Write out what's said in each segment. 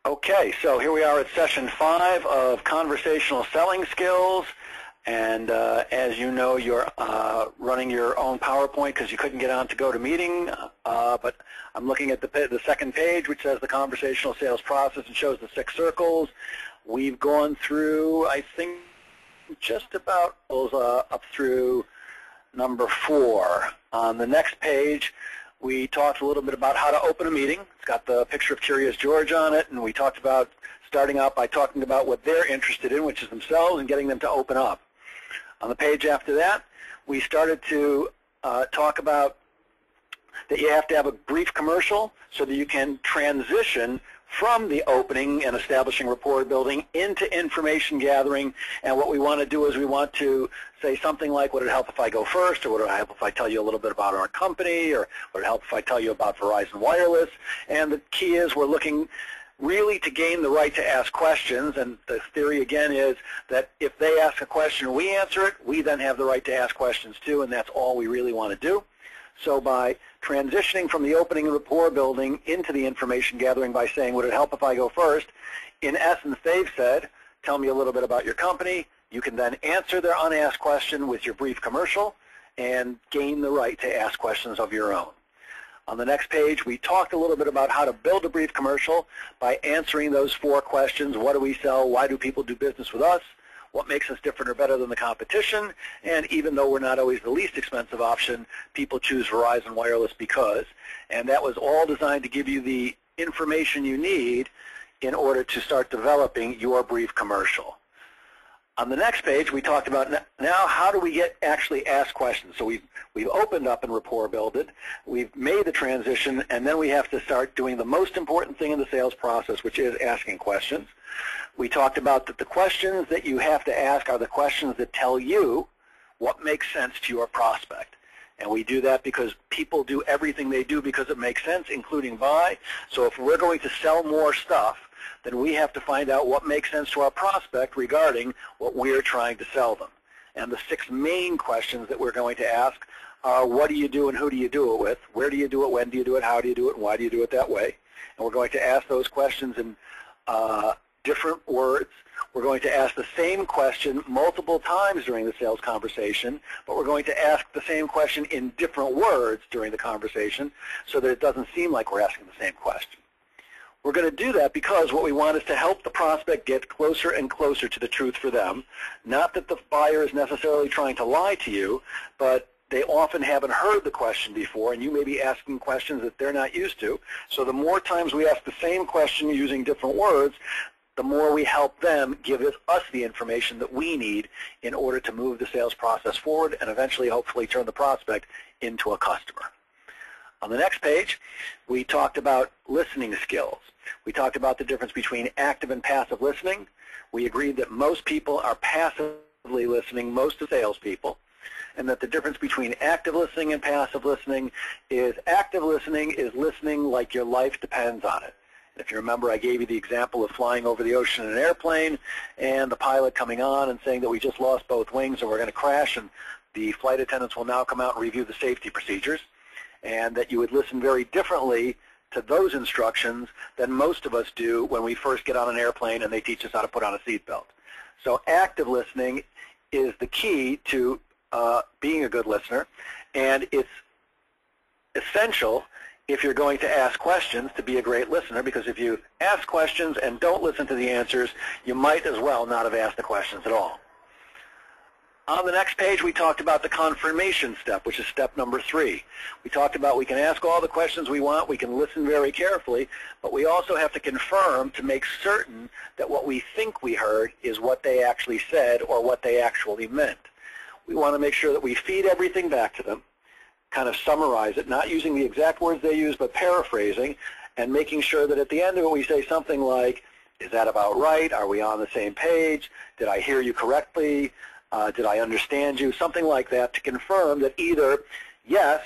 Okay, so here we are at session 5 of Conversational Selling Skills. And as you know, you're running your own PowerPoint because you couldn't get on to GoToMeeting. But I'm looking at the second page, which says the conversational sales process and shows the 6 circles. We've gone through, I think, just about up through number 4. On the next page, we talked a little bit about how to open a meeting. It's got the picture of Curious George on it, and we talked about starting out by talking about what they're interested in, which is themselves, and getting them to open up. On the page after that, we started to talk about that you have to have a brief commercial so that you can transition from the opening and establishing rapport building into information gathering. And what we want to do is we want to say something like, would it help if I go first, or would it help if I tell you a little bit about our company, or would it help if I tell you about Verizon Wireless? And the key is we're looking really to gain the right to ask questions, and the theory again is that if they ask a question and we answer it, we then have the right to ask questions too, and that's all we really want to do. So by transitioning from the opening and rapport building into the information gathering by saying, would it help if I go first? In essence, they've said, tell me a little bit about your company. You can then answer their unasked question with your brief commercial and gain the right to ask questions of your own. On the next page, we talked a little bit about how to build a brief commercial by answering those 4 questions. What do we sell? Why do people do business with us? What makes us different or better than the competition? And even though we're not always the least expensive option, people choose Verizon Wireless because. And that was all designed to give you the information you need in order to start developing your brief commercial. On the next page, we talked about now how do we actually ask questions. So we've opened up and rapport builded, we've made the transition, and then we have to start doing the most important thing in the sales process, which is asking questions. We talked about that the questions that you have to ask are the questions that tell you what makes sense to your prospect. And we do that because people do everything they do because it makes sense, including buy. So if we're going to sell more stuff, then we have to find out what makes sense to our prospect regarding what we're trying to sell them. And the 6 main questions that we're going to ask are, what do you do and who do you do it with? Where do you do it? When do you do it? How do you do it? And why do you do it that way? And we're going to ask those questions in different words. We're going to ask the same question multiple times during the sales conversation, but we're going to ask the same question in different words during the conversation so that it doesn't seem like we're asking the same question. We're going to do that because what we want is to help the prospect get closer and closer to the truth for them. Not that the buyer is necessarily trying to lie to you, but they often haven't heard the question before, and you may be asking questions that they're not used to. So the more times we ask the same question using different words, the more we help them give us the information that we need in order to move the sales process forward and eventually, hopefully, turn the prospect into a customer. On the next page, we talked about listening skills. We talked about the difference between active and passive listening. We agreed that most people are passively listening, most of salespeople, and that the difference between active listening and passive listening is active listening is listening like your life depends on it. And if you remember, I gave you the example of flying over the ocean in an airplane and the pilot coming on and saying that we just lost both wings and we're going to crash, and the flight attendants will now come out and review the safety procedures, and that you would listen very differently to those instructions than most of us do when we first get on an airplane and they teach us how to put on a seatbelt. So active listening is the key to being a good listener, and it's essential if you're going to ask questions to be a great listener, because if you ask questions and don't listen to the answers, you might as well not have asked the questions at all. On the next page, we talked about the confirmation step, which is step number 3. We talked about we can ask all the questions we want, we can listen very carefully, but we also have to confirm to make certain that what we think we heard is what they actually said or what they actually meant. We want to make sure that we feed everything back to them, kind of summarize it, not using the exact words they use, but paraphrasing, and making sure that at the end of it we say something like, is that about right? Are we on the same page? Did I hear you correctly? Did I understand you? Something like that to confirm that either, yes,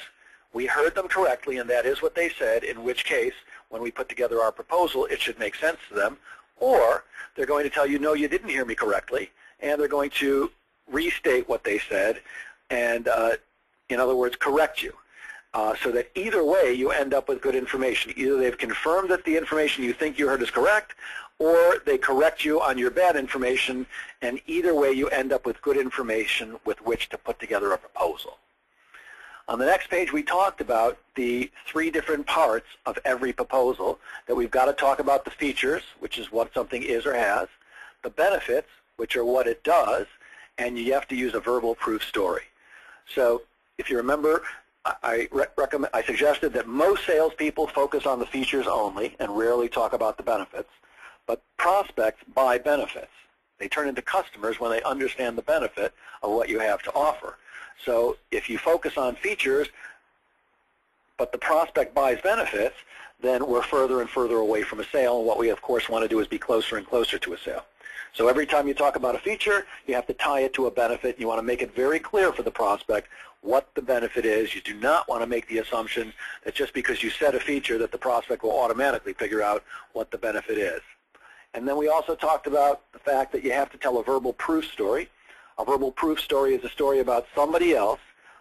we heard them correctly and that is what they said, in which case, when we put together our proposal, it should make sense to them, or they're going to tell you, no, you didn't hear me correctly, and they're going to restate what they said and, in other words, correct you. so that either way you end up with good information. Either they've confirmed that the information you think you heard is correct, or they correct you on your bad information, and either way you end up with good information with which to put together a proposal. On the next page, we talked about the 3 different parts of every proposal, that we've got to talk about the features, which is what something is or has, the benefits, which are what it does, and you have to use a verbal proof story. So if you remember, I suggested that most salespeople focus on the features only and rarely talk about the benefits, but prospects buy benefits. They turn into customers when they understand the benefit of what you have to offer. So if you focus on features, but the prospect buys benefits, then we're further and further away from a sale, and what we of course want to do is be closer and closer to a sale. So every time you talk about a feature, you have to tie it to a benefit. You want to make it very clear for the prospect what the benefit is. You do not want to make the assumption that just because you said a feature that the prospect will automatically figure out what the benefit is. And then we also talked about the fact that you have to tell a verbal proof story. A verbal proof story is a story about somebody else,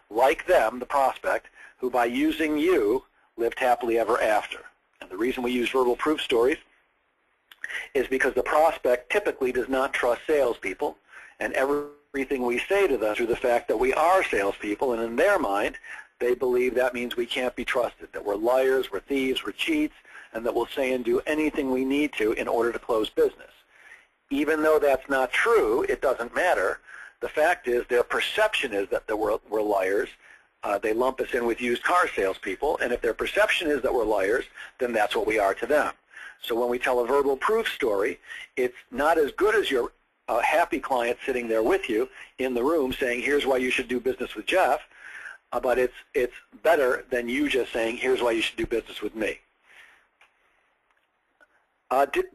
like them, the prospect, who by using you lived happily ever after. And the reason we use verbal proof stories is because the prospect typically does not trust salespeople, and everything we say to them through the fact that we are salespeople, and in their mind, they believe that means we can't be trusted, that we're liars, we're thieves, we're cheats, and that we'll say and do anything we need to in order to close business. Even though that's not true, it doesn't matter. The fact is their perception is that we're liars. They lump us in with used car salespeople, and if their perception is that we're liars, then that's what we are to them. So when we tell a verbal proof story, it's not as good as your happy client sitting there with you in the room saying, here's why you should do business with Jeff, but it's better than you just saying, here's why you should do business with me.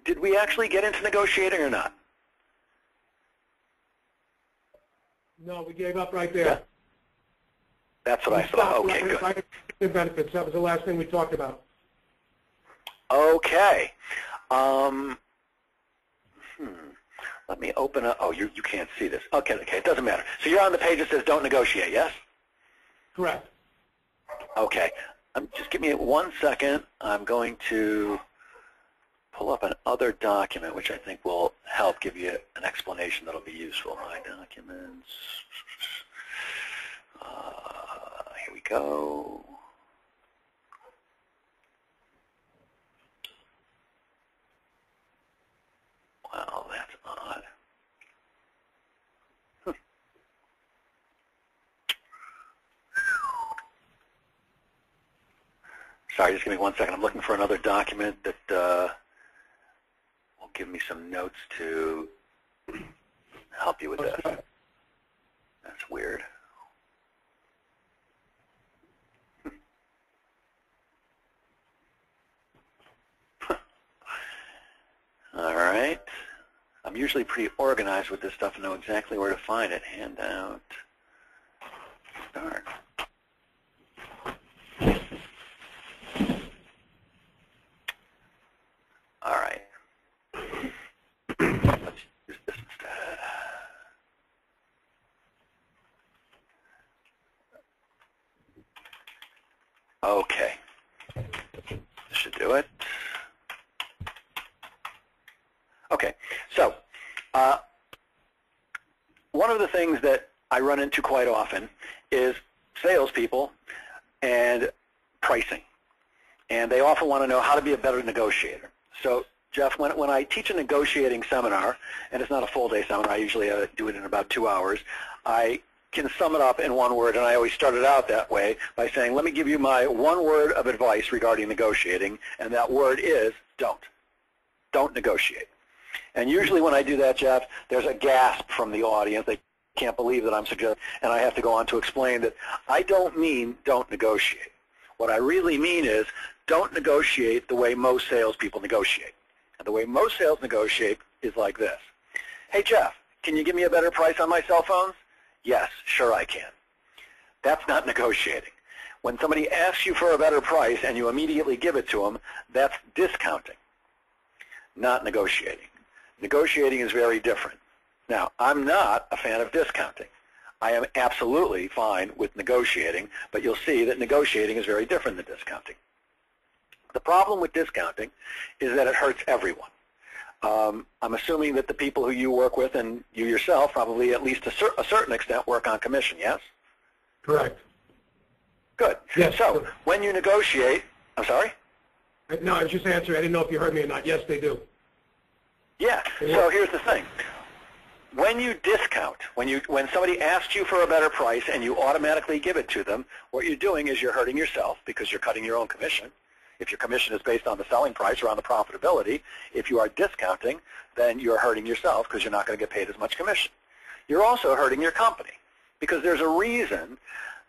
Did we actually get into negotiating or not? No, we gave up right there. Yeah. That's what I thought. Okay, good. Right, benefits. That was the last thing we talked about. Okay. Let me open up. Oh, you can't see this. Okay, it doesn't matter. So you're on the page that says don't negotiate, yes? Correct. Okay. Just give me 1 second. I'm going to pull up another document, which I think will help give you an explanation that will be useful. My documents. Here we go. Well, that's odd. Sorry, just give me 1 second. I'm looking for another document that will give me some notes to help you with this. That's weird. All right. I'm usually pretty organized with this stuff and know exactly where to find it. Handout. Start. All right. Let's use this instead. Okay. This should do it. Okay, so one of the things that I run into quite often is salespeople and pricing. And they often want to know how to be a better negotiator. So, Jeff, when I teach a negotiating seminar, and it's not a full-day seminar, I usually do it in about 2 hours, I can sum it up in one word, and I always start it out that way by saying, let me give you my one word of advice regarding negotiating, and that word is don't. Don't negotiate. And usually when I do that, Jeff, there's a gasp from the audience. They can't believe that I'm suggesting, and I have to go on to explain that I don't mean don't negotiate. What I really mean is don't negotiate the way most salespeople negotiate. And the way most sales negotiate is like this. Hey, Jeff, can you give me a better price on my cell phones? Yes, sure I can. That's not negotiating. When somebody asks you for a better price and you immediately give it to them, that's discounting, not negotiating. Negotiating is very different. Now, I'm not a fan of discounting. I am absolutely fine with negotiating, but you'll see that negotiating is very different than discounting. The problem with discounting is that it hurts everyone. I'm assuming that the people who you work with and you yourself probably at least to a certain extent work on commission, yes? Correct. Good. Yes. So when you negotiate, I'm sorry? No, I was just answering. I didn't know if you heard me or not. Yes, they do. Yeah. So here's the thing. When you discount, when somebody asks you for a better price and you automatically give it to them, what you're doing is you're hurting yourself because you're cutting your own commission. If your commission is based on the selling price or on the profitability, if you are discounting, then you're hurting yourself because you're not going to get paid as much commission. You're also hurting your company because there's a reason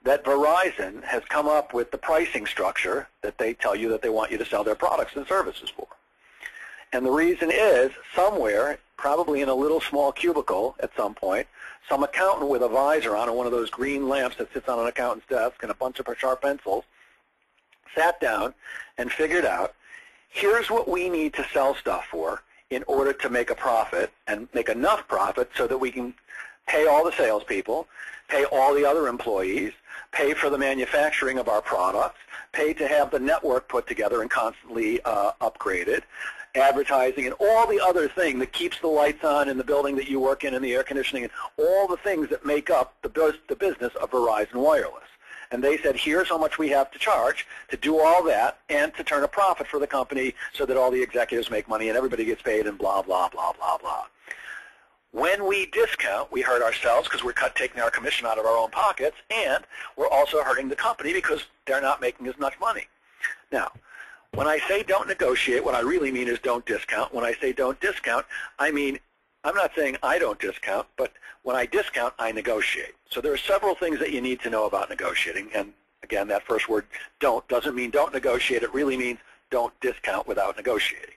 that Verizon has come up with the pricing structure that they tell you that they want you to sell their products and services for. And the reason is somewhere, probably in a little small cubicle at some point, some accountant with a visor on and one of those green lamps that sits on an accountant's desk and a bunch of sharp pencils sat down and figured out, here's what we need to sell stuff for in order to make a profit and make enough profit so that we can pay all the salespeople, pay all the other employees, pay for the manufacturing of our products, pay to have the network put together and constantly upgraded, advertising, and all the other thing that keeps the lights on in the building that you work in and the air conditioning and all the things that make up the business of Verizon Wireless. And they said, here's how much we have to charge to do all that and to turn a profit for the company so that all the executives make money and everybody gets paid and blah, blah, blah, blah, blah. When we discount, we hurt ourselves because we're taking our commission out of our own pockets, and we're also hurting the company because they're not making as much money. Now, when I say don't negotiate, what I really mean is don't discount. When I say don't discount, I mean, I'm not saying I don't discount, but when I discount, I negotiate. So there are several things that you need to know about negotiating. And again, that first word, don't, doesn't mean don't negotiate. It really means don't discount without negotiating.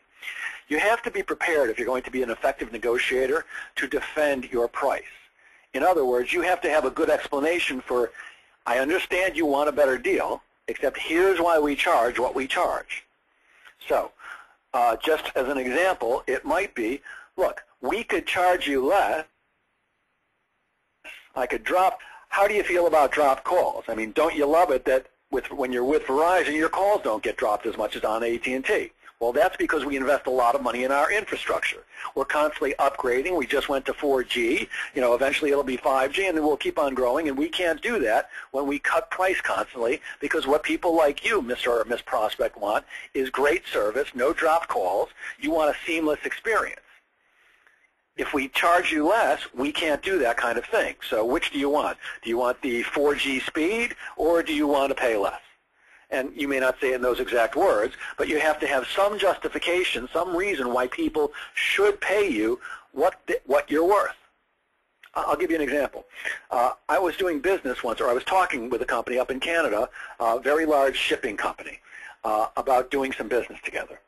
You have to be prepared, if you're going to be an effective negotiator, to defend your price. In other words, you have to have a good explanation for, I understand you want a better deal, except here's why we charge what we charge. So just as an example, it might be, look, we could charge you less. I could drop. How do you feel about dropped calls? I mean, don't you love it that when you're with Verizon, your calls don't get dropped as much as on AT&T? Well, that's because we invest a lot of money in our infrastructure. We're constantly upgrading. We just went to 4G. You know, eventually it'll be 5G, and then we'll keep on growing. And we can't do that when we cut price constantly, because what people like you, Mr. or Miss Prospect, want is great service, no dropped calls. You want a seamless experience. If we charge you less, we can't do that kind of thing. So which do you want? Do you want the 4G speed, or do you want to pay less? And you may not say it in those exact words, but you have to have some justification, some reason why people should pay you what you're worth. I'll give you an example. I was doing business once, or I was talking with a company up in Canada, a very large shipping company, about doing some business together.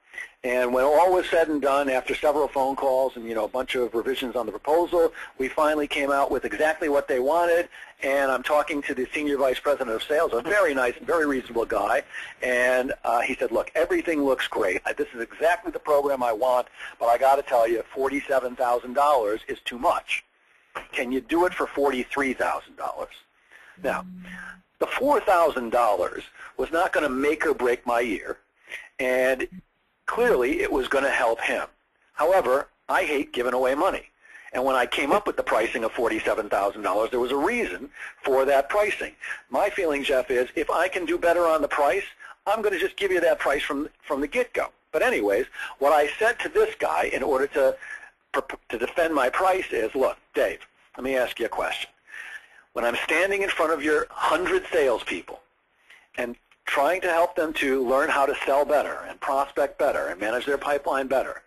And when all was said and done, after several phone calls and, a bunch of revisions on the proposal, we finally came out with exactly what they wanted. And I'm talking to the senior vice president of sales, a very nice, very reasonable guy. And he said, look, everything looks great. This is exactly the program I want, but I got to tell you, $47,000 is too much. Can you do it for $43,000? Now, the $4,000 was not going to make or break my year. And clearly, it was going to help him. However, I hate giving away money. And when I came up with the pricing of $47,000, there was a reason for that pricing. My feeling, Jeff, is if I can do better on the price, I'm going to just give you that price from the get-go. But anyways, what I said to this guy in order to defend my price is, look, Dave, let me ask you a question. When I'm standing in front of your 100 salespeople and trying to help them to learn how to sell better and prospect better and manage their pipeline better,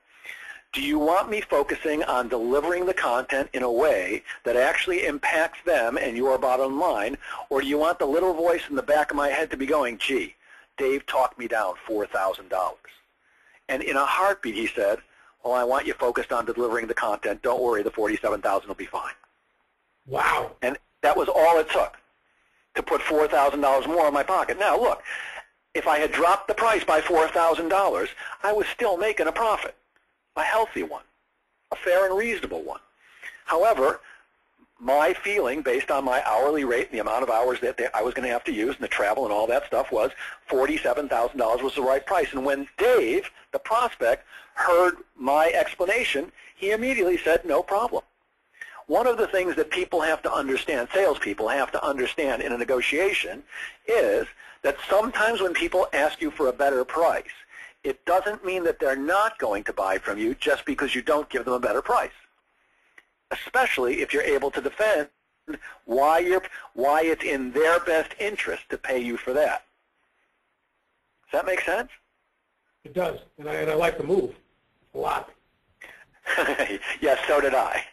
do you want me focusing on delivering the content in a way that actually impacts them and your bottom line, or do you want the little voice in the back of my head to be going, gee, Dave talked me down $4,000? And in a heartbeat, he said, well, I want you focused on delivering the content. Don't worry, the $47,000 will be fine. Wow. And that was all it took to put $4,000 more in my pocket. Now, look, if I had dropped the price by $4,000, I was still making a profit, a healthy one, a fair and reasonable one. However, my feeling, based on my hourly rate and the amount of hours that I was going to have to use and the travel and all that stuff, was $47,000 was the right price. And when Dave, the prospect, heard my explanation, he immediately said, no problem. One of the things that people have to understand, salespeople have to understand in a negotiation, is that sometimes when people ask you for a better price, it doesn't mean that they're not going to buy from you just because you don't give them a better price, especially if you're able to defend why it's in their best interest to pay you for that. Does that make sense? It does, and I like the move a lot. Yes, so did I.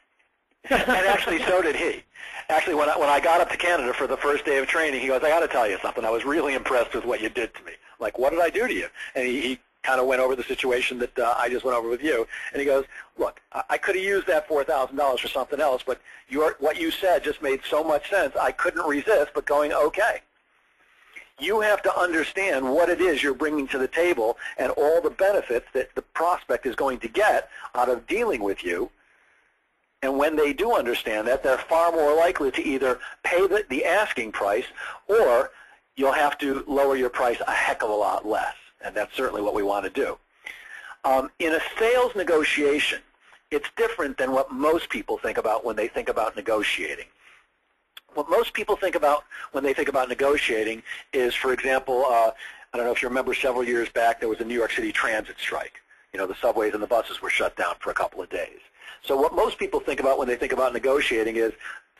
And actually, so did he. Actually, when I got up to Canada for the first day of training, he goes, I got to tell you something. I was really impressed with what you did to me. Like, what did I do to you? And he kind of went over the situation that I just went over with you. And he goes, look, I could have used that $4,000 for something else, but what you said just made so much sense, I couldn't resist but going, okay. You have to understand what it is you're bringing to the table and all the benefits that the prospect is going to get out of dealing with you. And when they do understand that, they're far more likely to either pay the asking price, or you'll have to lower your price a heck of a lot less. And that's certainly what we want to do. In a sales negotiation, it's different than what most people think about when they think about negotiating. What most people think about when they think about negotiating is, for example, I don't know if you remember several years back, there was a New York City transit strike. You know, the subways and the buses were shut down for a couple of days. So what most people think about when they think about negotiating is,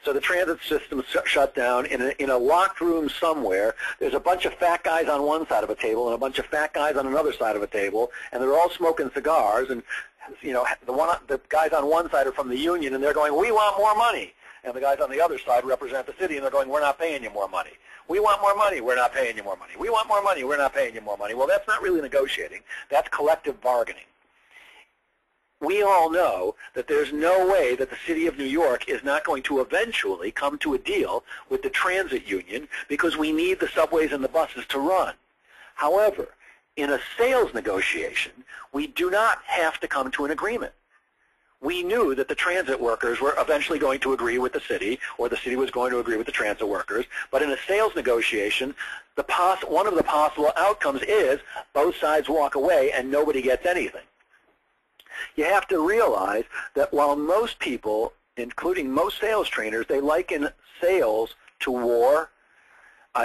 so the transit system shut down in a locked room somewhere. There's a bunch of fat guys on one side of a table and a bunch of fat guys on another side of a table, and they're all smoking cigars. And you know, the guys on one side are from the union, and they're going, "We want more money." And the guys on the other side represent the city, and they're going, "We're not paying you more money. We want more money. We're not paying you more money. We want more money. We're not paying you more money." Well, that's not really negotiating. That's collective bargaining. We all know that there's no way that the city of New York is not going to eventually come to a deal with the transit union because we need the subways and the buses to run. However, in a sales negotiation, we do not have to come to an agreement. We knew that the transit workers were eventually going to agree with the city, or the city was going to agree with the transit workers. But in a sales negotiation, one of the possible outcomes is both sides walk away and nobody gets anything. You have to realize that while most people, including most sales trainers, they liken sales to war.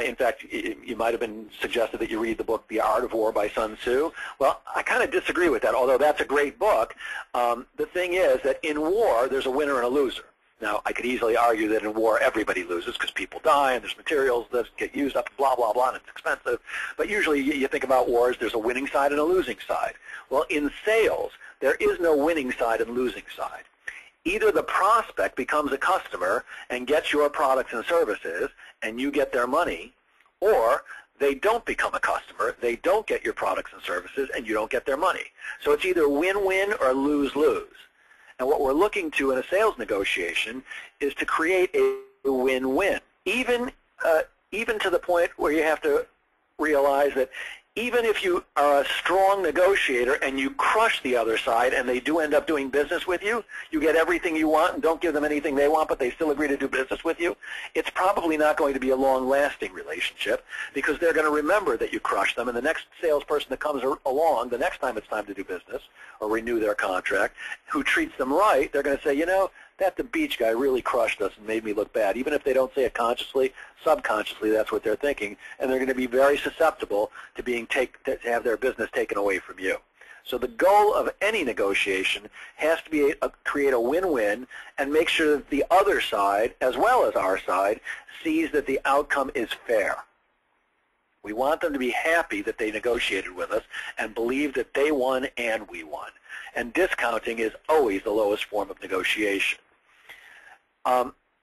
In fact, you might have been suggested that you read the book The Art of War by Sun Tzu. Well, I kind of disagree with that, although that's a great book. The thing is that in war, there's a winner and a loser. Now, I could easily argue that in war, everybody loses because people die and there's materials that get used up, blah, blah, blah, and it's expensive. But usually you think about wars, there's a winning side and a losing side. Well, in sales, there is no winning side and losing side. Either the prospect becomes a customer and gets your products and services and you get their money, or they don't become a customer, they don't get your products and services, and you don't get their money. So it's either win-win or lose-lose. And what we're looking to in a sales negotiation is to create a win-win, even to the point where you have to realize that even if you are a strong negotiator and you crush the other side and they do end up doing business with you, you get everything you want and don't give them anything they want, but they still agree to do business with you, it's probably not going to be a long-lasting relationship because they're going to remember that you crushed them, and the next salesperson that comes along, the next time it's time to do business or renew their contract, who treats them right, they're going to say, you know, that the beach guy really crushed us and made me look bad. Even if they don't say it consciously, subconsciously that's what they're thinking, and they're going to be very susceptible to to have their business taken away from you. So the goal of any negotiation has to be create a win-win and make sure that the other side, as well as our side, sees that the outcome is fair. We want them to be happy that they negotiated with us and believe that they won and we won. And discounting is always the lowest form of negotiation.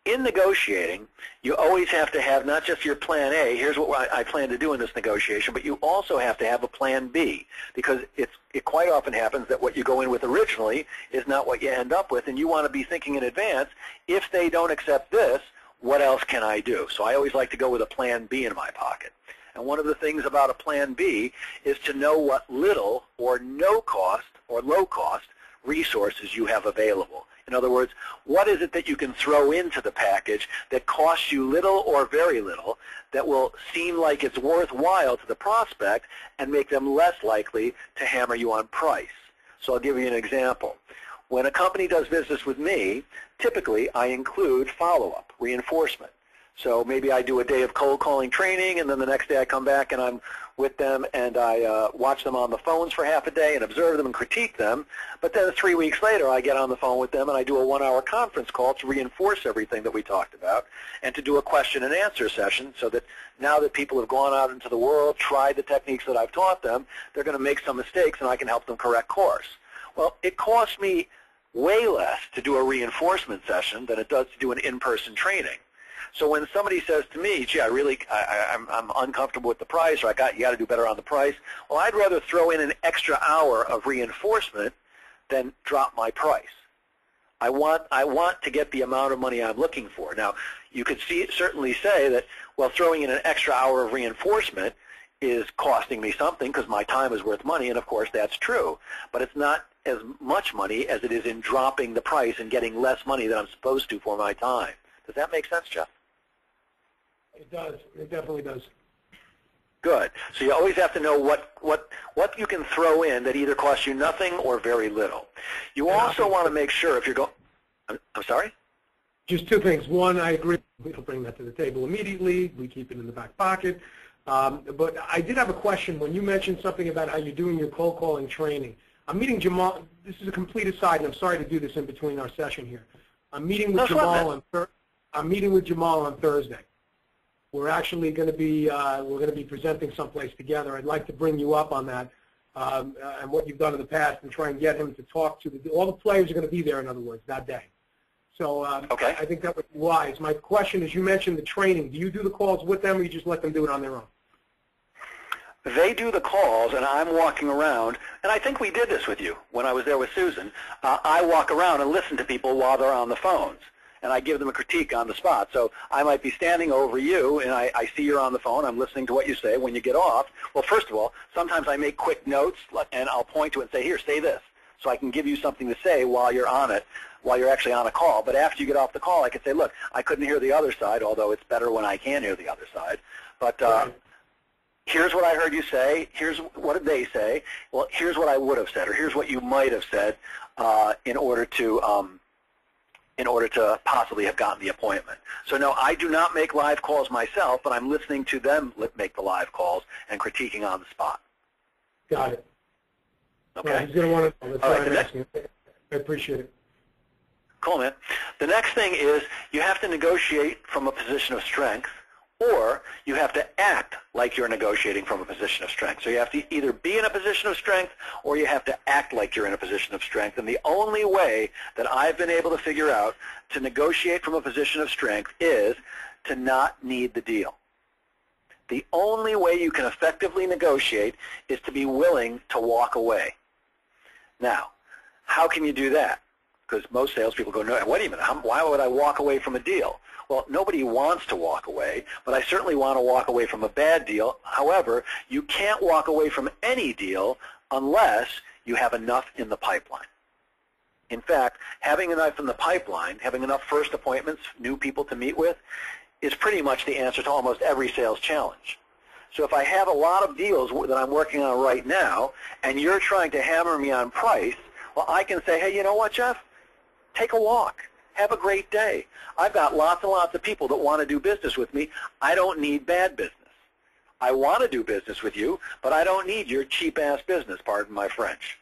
In negotiating, you always have to have not just your plan A, here's what I plan to do in this negotiation, but you also have to have a plan B, because it quite often happens that what you go in with originally is not what you end up with, and you want to be thinking in advance, if they don't accept this, what else can I do? So I always like to go with a plan B in my pocket. And one of the things about a plan B is to know what little or no cost or low cost resources you have available. In In other words, what is it that you can throw into the package that costs you little or very little that will seem like it's worthwhile to the prospect and make them less likely to hammer you on price? So I'll give you an example. When a company does business with me, typically I include follow-up, reinforcement. So maybe I do a day of cold calling training, and then the next day I come back and I'm with them and I watch them on the phones for half a day and observe them and critique them. But then 3 weeks later I get on the phone with them and I do a 1-hour conference call to reinforce everything that we talked about and to do a question and answer session so that now that people have gone out into the world, tried the techniques that I've taught them, they're going to make some mistakes and I can help them correct course. Well, it costs me way less to do a reinforcement session than it does to do an in-person training. So when somebody says to me, gee, I'm uncomfortable with the price, or you got to do better on the price, well, I'd rather throw in an extra hour of reinforcement than drop my price. I want to get the amount of money I'm looking for. Now, you could certainly say that, well, throwing in an extra hour of reinforcement is costing me something because my time is worth money, and of course that's true. But it's not as much money as it is in dropping the price and getting less money than I'm supposed to for my time. Does that make sense, Jeff? It does. It definitely does. Good. So you always have to know what you can throw in that either costs you nothing or very little. You also want to make sure if you're going. I'm sorry? Just two things. One, I agree. We don't bring that to the table immediately. We keep it in the back pocket. But I did have a question. When you mentioned something about how you're doing your cold calling training, I'm meeting Jamal. This is a complete aside, and I'm sorry to do this in between our session here. I'm meeting with Jamal on Thursday. We're actually going to be presenting someplace together. I'd like to bring you up on that and what you've done in the past, and try and get him to talk to all the players are going to be there. In other words, that day. So okay. I think that would be wise. My question is, you mentioned the training. Do you do the calls with them, or you just let them do it on their own? They do the calls, and I'm walking around, and I think we did this with you when I was there with Susan. I walk around and listen to people while they're on the phones, and I give them a critique on the spot. So I might be standing over you, and I see you're on the phone. I'm listening to what you say. When you get off, well, first of all, sometimes I make quick notes, and I'll point to it and say, here, say this, so I can give you something to say while you're on it, while you're actually on a call. But after you get off the call, I can say, look, I couldn't hear the other side, although it's better when I can hear the other side. But here's what I heard you say. Here's what did they say. Well, here's what I would have said, or here's what you might have said in order to possibly have gotten the appointment. So no, I do not make live calls myself, but I'm listening to them make the live calls and critiquing on the spot. Got it. Okay. Well, he's going to want to know. That's why I'm asking. I appreciate it. Cool, man. The next thing is you have to negotiate from a position of strength, or you have to act like you're negotiating from a position of strength. So you have to either be in a position of strength, or you have to act like you're in a position of strength. And the only way that I've been able to figure out to negotiate from a position of strength is to not need the deal. The only way you can effectively negotiate is to be willing to walk away. Now, how can you do that? Because most salespeople go, no, wait a minute, why would I walk away from a deal? Well, nobody wants to walk away, but I certainly want to walk away from a bad deal. However, you can't walk away from any deal unless you have enough in the pipeline. In fact, having enough in the pipeline, having enough first appointments, new people to meet with, is pretty much the answer to almost every sales challenge. So if I have a lot of deals that I'm working on right now, and you're trying to hammer me on price, well, I can say, hey, you know what, Jeff? Take a walk. Have a great day. I've got lots and lots of people that want to do business with me. I don't need bad business. I want to do business with you, but I don't need your cheap-ass business, pardon my French.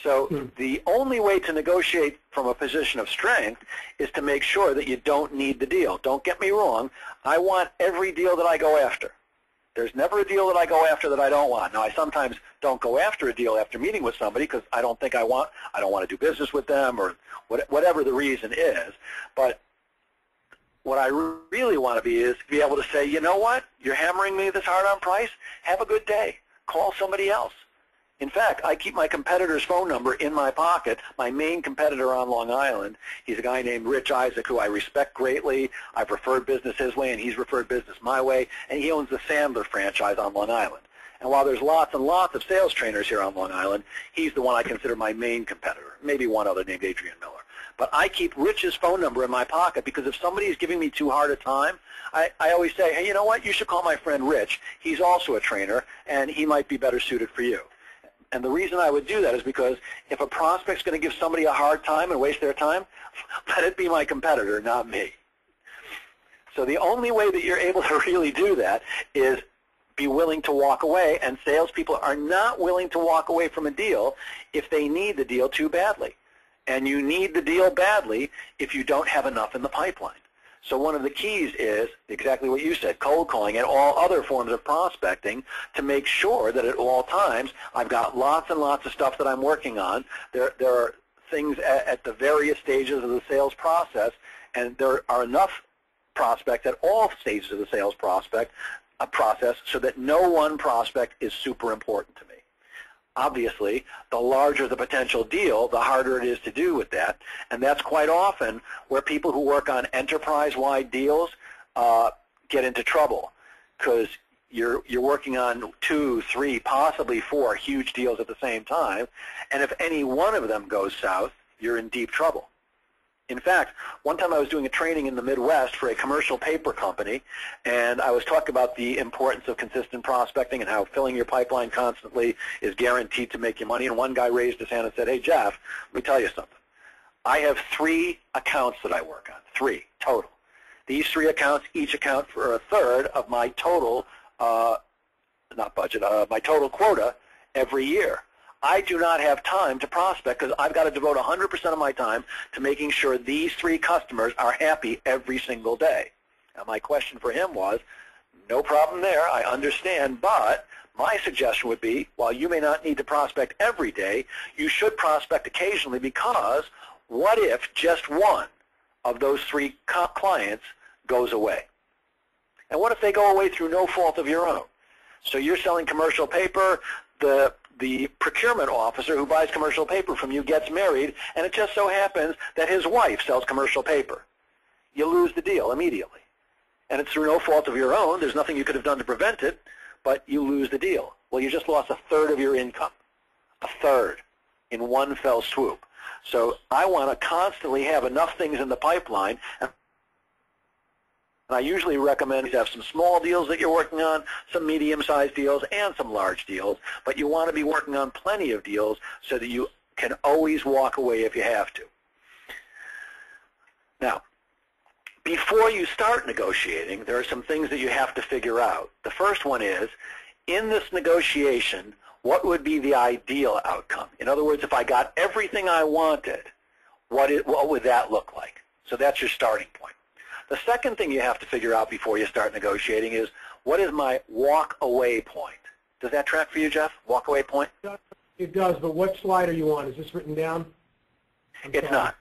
So the only way to negotiate from a position of strength is to make sure that you don't need the deal. Don't get me wrong. I want every deal that I go after. There's never a deal that I go after that I don't want. Now, I sometimes don't go after a deal after meeting with somebody because I don't want to do business with them or whatever the reason is. But what I really want to be is be able to say, you know what? You're hammering me this hard on price? Have a good day. Call somebody else. In fact, I keep my competitor's phone number in my pocket, my main competitor on Long Island. He's a guy named Rich Isaac, who I respect greatly. I've referred business his way, and he's referred business my way, and he owns the Sandler franchise on Long Island. And while there's lots and lots of sales trainers here on Long Island, he's the one I consider my main competitor, maybe one other named Adrian Miller. But I keep Rich's phone number in my pocket because if somebody is giving me too hard a time, I always say, hey, you know what? You should call my friend Rich. He's also a trainer, and he might be better suited for you. And the reason I would do that is because if a prospect's going to give somebody a hard time and waste their time, let it be my competitor, not me. So the only way that you're able to really do that is be willing to walk away, and salespeople are not willing to walk away from a deal if they need the deal too badly. And you need the deal badly if you don't have enough in the pipeline. So one of the keys is exactly what you said, cold calling and all other forms of prospecting to make sure that at all times I've got lots and lots of stuff that I'm working on. There are things at the various stages of the sales process, and there are enough prospects at all stages of the sales process so that no one prospect is super important to me. Obviously, the larger the potential deal, the harder it is to do with that, and that's quite often where people who work on enterprise-wide deals get into trouble, because you're working on 2, 3, possibly 4 huge deals at the same time, and if any one of them goes south, you're in deep trouble. In fact, one time I was doing a training in the Midwest for a commercial paper company, and I was talking about the importance of consistent prospecting and how filling your pipeline constantly is guaranteed to make you money. And one guy raised his hand and said, hey, Jeff, let me tell you something. I have 3 accounts that I work on, 3 total. These 3 accounts each account for a third of my total, not budget, my total quota every year. I do not have time to prospect because I've got to devote 100% of my time to making sure these 3 customers are happy every single day. Now, my question for him was, no problem there, I understand, but my suggestion would be, while you may not need to prospect every day, you should prospect occasionally, because what if just one of those 3 clients goes away? And what if they go away through no fault of your own? So you're selling commercial paper, the procurement officer who buys commercial paper from you gets married, and it just so happens that his wife sells commercial paper. You lose the deal immediately. And it's through no fault of your own. There's nothing you could have done to prevent it, but you lose the deal. Well, you just lost a third of your income, a third, in one fell swoop. So I want to constantly have enough things in the pipeline. And I usually recommend you have some small deals that you're working on, some medium-sized deals, and some large deals. But you want to be working on plenty of deals so that you can always walk away if you have to. Now, before you start negotiating, there are some things that you have to figure out. The first one is, in this negotiation, what would be the ideal outcome? In other words, if I got everything I wanted, what would that look like? So that's your starting point. The second thing you have to figure out before you start negotiating is, what is my walk-away point? Does that track for you, Jeff? Walk-away point? It does, but what slide are you on? Is this written down? It's not.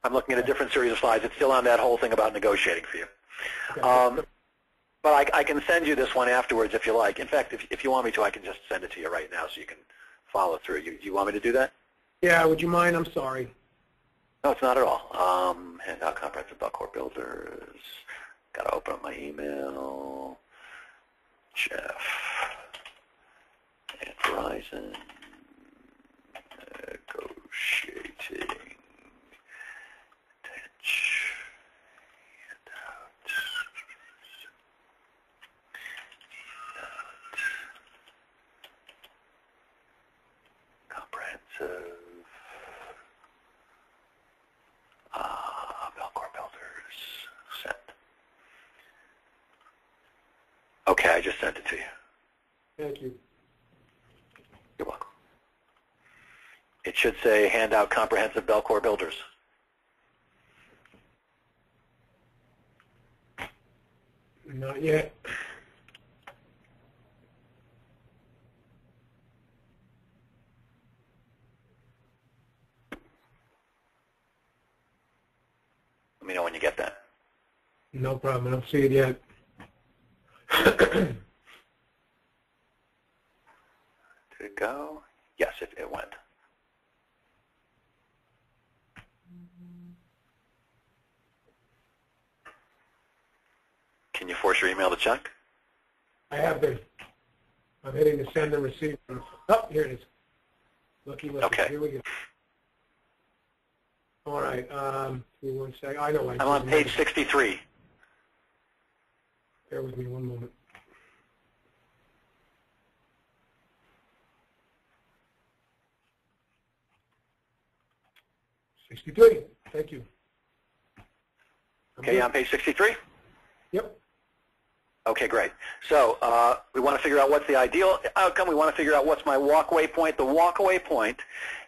I'm looking at a different series of slides. It's still on that whole thing about negotiating for you. Okay. But I can send you this one afterwards if you like. In fact, if you want me to, I can just send it to you right now so you can follow through. You want me to do that? Yeah, would you mind? I'm sorry. No, it's not at all. Handout comprehensive Belcorp Builders. Got to open up my email. Jeff at Verizon. Negotiating. Attach. Handout. Comprehensive. Belcorp Builders. Send. Okay, I just sent it to you. Thank you. You're welcome. It should say Handout Comprehensive Belcorp Builders. Not yet. Let me know when you get that. No problem. I don't see it yet. Did it go? Yes, it went. Can you force your email to check? I have been. I'm hitting the send and receive. Oh, here it is. Looky. Okay. Here we go. All right. Give me one second. I know. I'm on page 63. Bear with me one moment. '63. Thank you. Okay, on page 63? Yep. Okay, great. So we want to figure out what's the ideal outcome. We want to figure out what's my walkaway point. The walkaway point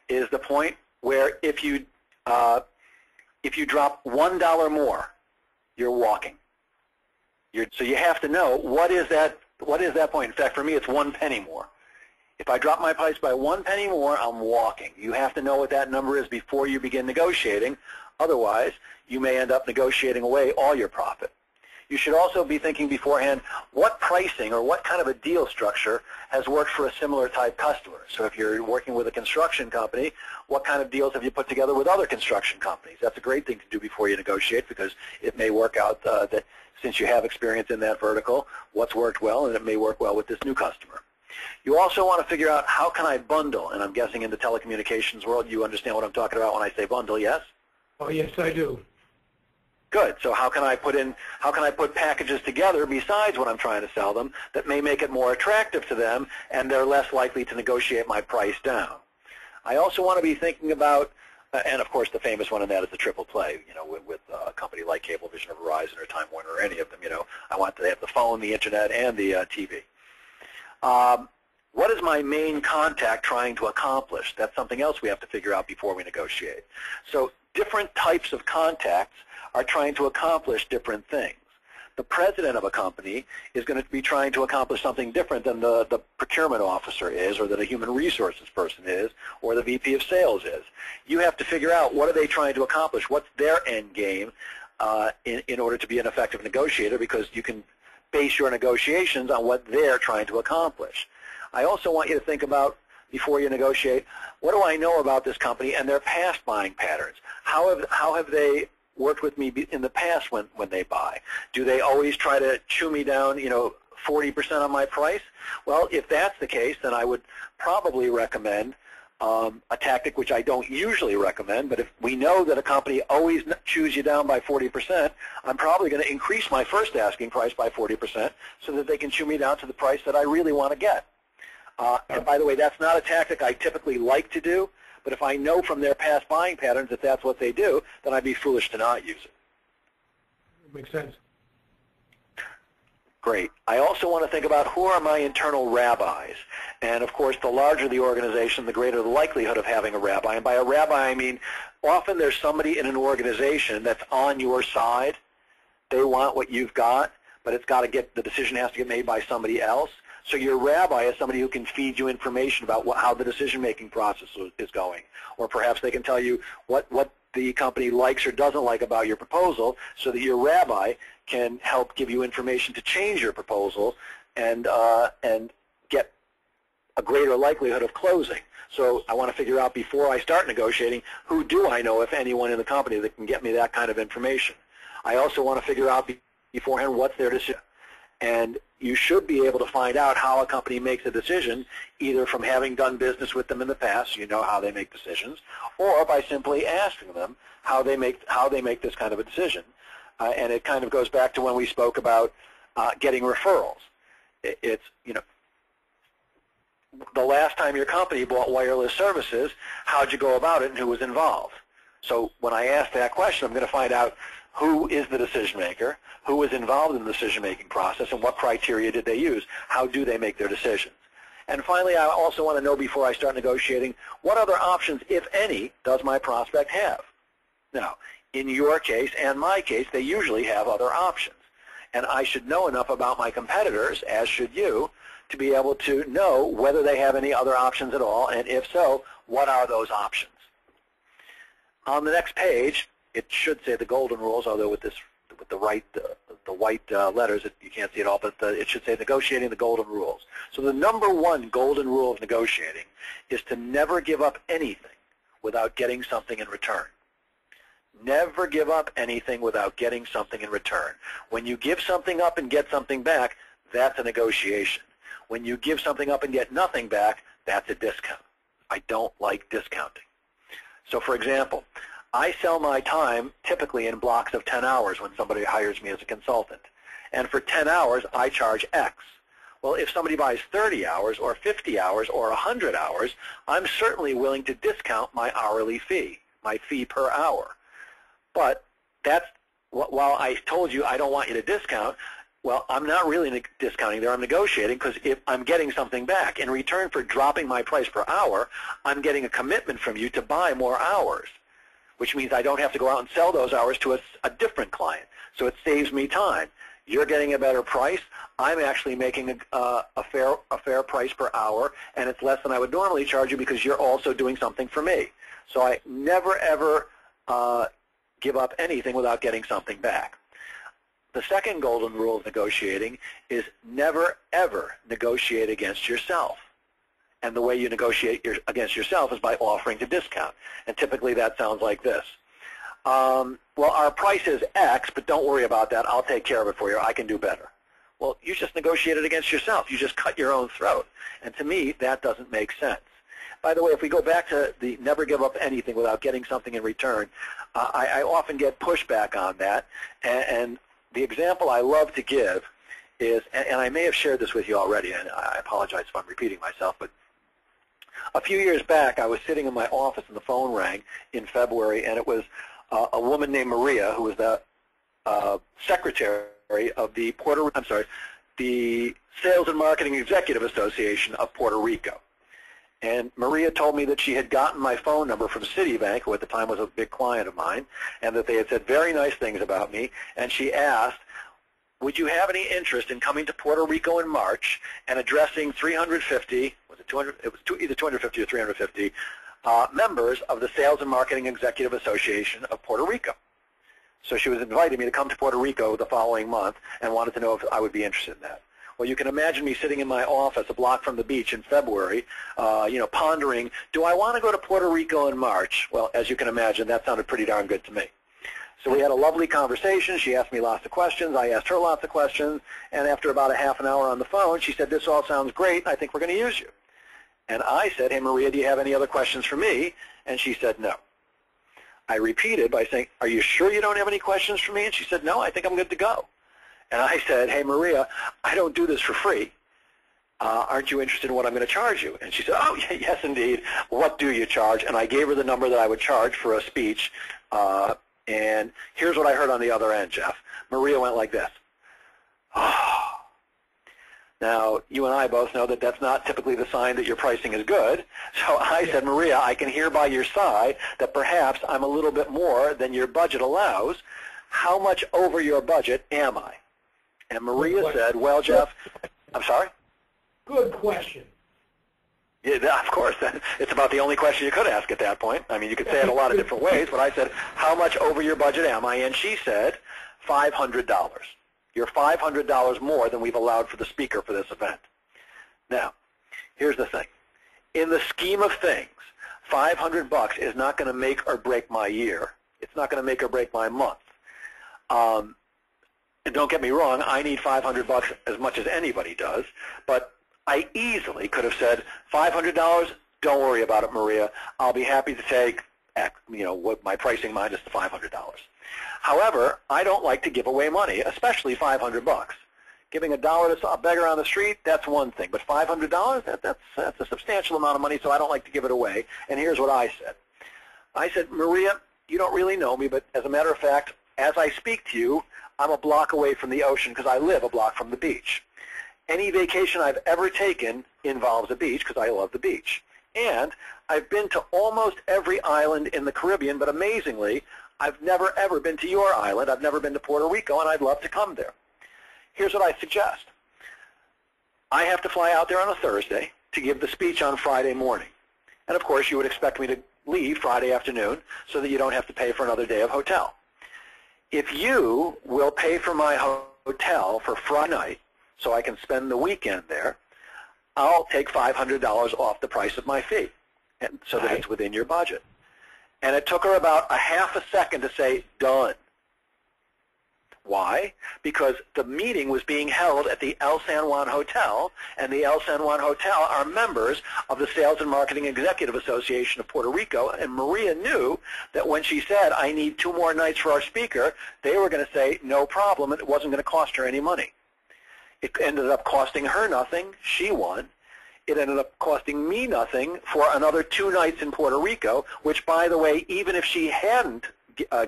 is the point where if you drop $1 more, you're walking. So you have to know what is that point. In fact, for me, it's 1 penny more. If I drop my price by 1 penny more, I'm walking. You have to know what that number is before you begin negotiating. Otherwise, you may end up negotiating away all your profit. You should also be thinking beforehand what pricing or what kind of a deal structure has worked for a similar type customer. So if you're working with a construction company, what kind of deals have you put together with other construction companies? That's a great thing to do before you negotiate, because it may work out that since you have experience in that vertical, what's worked well, and it may work well with this new customer. You also want to figure out how can I bundle, and I'm guessing in the telecommunications world you understand what I'm talking about when I say bundle, yes? Oh, yes, I do. Good. So how can I put packages together besides what I'm trying to sell them that may make it more attractive to them, and they're less likely to negotiate my price down? I also want to be thinking about, and of course the famous one in that is the triple play, with a company like Cablevision or Verizon or Time Warner or any of them, I want to have the phone, the internet, and the TV. What is my main contact trying to accomplish? That's something else we have to figure out before we negotiate. So different types of contacts are trying to accomplish different things. The president of a company is going to be trying to accomplish something different than the procurement officer is, or that a human resources person is, or the VP of sales is. You have to figure out what are they trying to accomplish, what's their end game in order to be an effective negotiator, because you can base your negotiations on what they're trying to accomplish. I also want you to think about, before you negotiate, what do I know about this company and their past buying patterns? How have they worked with me in the past when they buy? Do they always try to chew me down, 40% on my price? Well, if that's the case, then I would probably recommend a tactic which I don't usually recommend, but if we know that a company always chews you down by 40%, I'm probably going to increase my first asking price by 40% so that they can chew me down to the price that I really want to get. And by the way, that's not a tactic I typically like to do, but if I know from their past buying patterns that that's what they do, then I'd be foolish to not use it. Makes sense. Great. I also want to think about who are my internal rabbis. And of course, the larger the organization, the greater the likelihood of having a rabbi. And by a rabbi, I mean often there's somebody in an organization that's on your side. They want what you've got, but the decision has to get made by somebody else. So your rabbi is somebody who can feed you information about how the decision-making process is going. Or perhaps they can tell you what the company likes or doesn't like about your proposal, so that your rabbi can help give you information to change your proposal and get a greater likelihood of closing. So I want to figure out before I start negotiating, who do I know, if anyone in the company, that can get me that kind of information. I also want to figure out beforehand what's their decision. And you should be able to find out how a company makes a decision, either from having done business with them in the past, so you know how they make decisions, or by simply asking them how they make this kind of a decision. And it kind of goes back to when we spoke about getting referrals. It's, the last time your company bought wireless services, how'd you go about it and who was involved? So when I ask that question, I'm going to find out who is the decision maker, who was involved in the decision-making process, and what criteria did they use? How do they make their decisions? And finally, I also want to know before I start negotiating, what other options, if any, does my prospect have? Now, in your case and my case, they usually have other options. And I should know enough about my competitors, as should you, to be able to know whether they have any other options at all, and if so, what are those options? On the next page, it should say the golden rules, although with the white letters, you can't see it all, but it should say negotiating the golden rules. So the number one golden rule of negotiating is to never give up anything without getting something in return. Never give up anything without getting something in return. When you give something up and get something back, that's a negotiation. When you give something up and get nothing back, that's a discount. I don't like discounting. So for example, I sell my time typically in blocks of 10 hours when somebody hires me as a consultant. And for 10 hours, I charge X. Well, if somebody buys 30 hours or 50 hours or 100 hours, I'm certainly willing to discount my hourly fee, my fee per hour. But that's, while I told you I don't want you to discount, well, I'm not really discounting there. I'm negotiating because if I'm getting something back. In return for dropping my price per hour, I'm getting a commitment from you to buy more hours, which means I don't have to go out and sell those hours to a different client. So it saves me time. You're getting a better price. I'm actually making a fair price per hour, and it's less than I would normally charge you because you're also doing something for me. So I never, ever give up anything without getting something back. The second golden rule of negotiating is never, ever negotiate against yourself. And the way you negotiate against yourself is by offering to discount. And typically that sounds like this. Well, our price is X, but don't worry about that. I'll take care of it for you. I can do better. Well, you just negotiated against yourself. You just cut your own throat. And to me, that doesn't make sense. By the way, if we go back to the never give up anything without getting something in return, I often get pushback on that. And the example I love to give is, and I may have shared this with you already, and I apologize if I'm repeating myself, but a few years back, I was sitting in my office and the phone rang in February, and it was a woman named Maria, who was the secretary of the the Sales and Marketing Executive Association of Puerto Rico. And Maria told me that she had gotten my phone number from Citibank, who at the time was a big client of mine, and that they had said very nice things about me. And she asked, would you have any interest in coming to Puerto Rico in March and addressing 350, was it 200? It was either 250 or 350 members of the Sales and Marketing Executive Association of Puerto Rico. So she was inviting me to come to Puerto Rico the following month and wanted to know if I would be interested in that. Well, you can imagine me sitting in my office a block from the beach in February, pondering, do I want to go to Puerto Rico in March? Well, as you can imagine, that sounded pretty darn good to me. So we had a lovely conversation. She asked me lots of questions. I asked her lots of questions. And after about a half an hour on the phone, she said, this all sounds great. I think we're going to use you. And I said, hey, Maria, do you have any other questions for me? And she said, no. I repeated by saying, are you sure you don't have any questions for me? And she said, no, I think I'm good to go. And I said, hey, Maria, I don't do this for free. Aren't you interested in what I'm going to charge you? And she said, oh, yes, indeed. What do you charge? And I gave her the number that I would charge for a speech. And here's what I heard on the other end, Jeff. Maria went like this. Oh. Now, you and I both know that that's not typically the sign that your pricing is good. So I said, Maria, I can hear by your sigh that perhaps I'm a little bit more than your budget allows. How much over your budget am I? And Maria said, well, Jeff, I'm sorry? Good question. Yeah, of course. It's about the only question you could ask at that point. I mean, you could say it a lot of different ways, but I said, how much over your budget am I? And she said, $500. You're $500 more than we've allowed for the speaker for this event. Now, here's the thing. In the scheme of things, $500 is not going to make or break my year. It's not going to make or break my month. And don't get me wrong, I need $500 as much as anybody does, but I easily could have said, $500, don't worry about it, Maria. I'll be happy to take, what my pricing minus the $500. However, I don't like to give away money, especially $500. Giving $1 to a beggar on the street, that's one thing. But $500, that's a substantial amount of money, so I don't like to give it away. And here's what I said. I said, Maria, you don't really know me, but as a matter of fact, as I speak to you, I'm a block away from the ocean because I live a block from the beach. Any vacation I've ever taken involves a beach because I love the beach. And I've been to almost every island in the Caribbean, but amazingly, I've never, ever been to your island. I've never been to Puerto Rico, and I'd love to come there. Here's what I suggest. I have to fly out there on a Thursday to give the speech on Friday morning. And, of course, you would expect me to leave Friday afternoon so that you don't have to pay for another day of hotel. If you will pay for my hotel for Friday night so I can spend the weekend there, I'll take $500 off the price of my fee and so that it's within your budget. And it took her about a half a second to say, done. Why? Because the meeting was being held at the El San Juan Hotel, and the El San Juan Hotel are members of the Sales and Marketing Executive Association of Puerto Rico, and Maria knew that when she said, I need 2 more nights for our speaker, they were going to say, no problem, and it wasn't going to cost her any money. It ended up costing her nothing. She won. It ended up costing me nothing for another 2 nights in Puerto Rico, which, by the way, even if she hadn't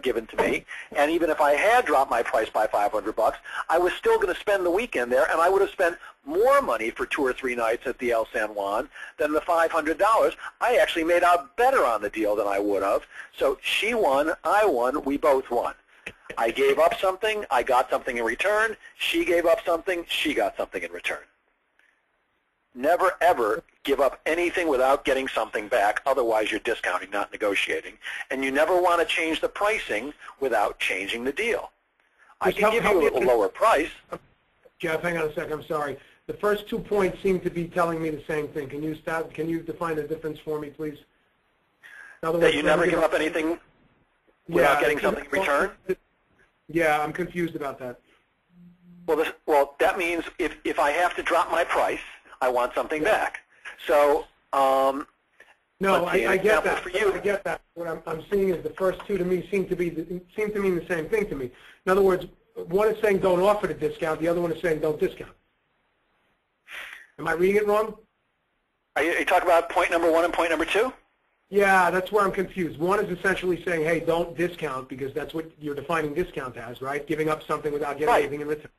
given to me, and even if I had dropped my price by $500, I was still going to spend the weekend there, and I would have spent more money for 2 or 3 nights at the El San Juan than the $500. I actually made out better on the deal than I would have. So she won, I won, we both won. I gave up something, I got something in return. She gave up something, she got something in return. Never, ever give up anything without getting something back. Otherwise, you're discounting, not negotiating. And you never want to change the pricing without changing the deal. I can give you a little lower price. Jeff, hang on a second. I'm sorry. The first 2 points seem to be telling me the same thing. Can you define the difference for me, please? In other words, that you never give up anything without getting something in return? Yeah, I'm confused about that. Well, that means if I have to drop my price, I want something back. So, no, I get that. For you. I get that. What I'm seeing is the first 2 to me seem to mean the same thing to me. In other words, one is saying don't offer the discount, the other one is saying don't discount. Am I reading it wrong? Are you talking about point number 1 and point number 2? Yeah, that's where I'm confused. One is essentially saying, hey, don't discount, because that's what you're defining discount as, right? Giving up something without getting anything in return.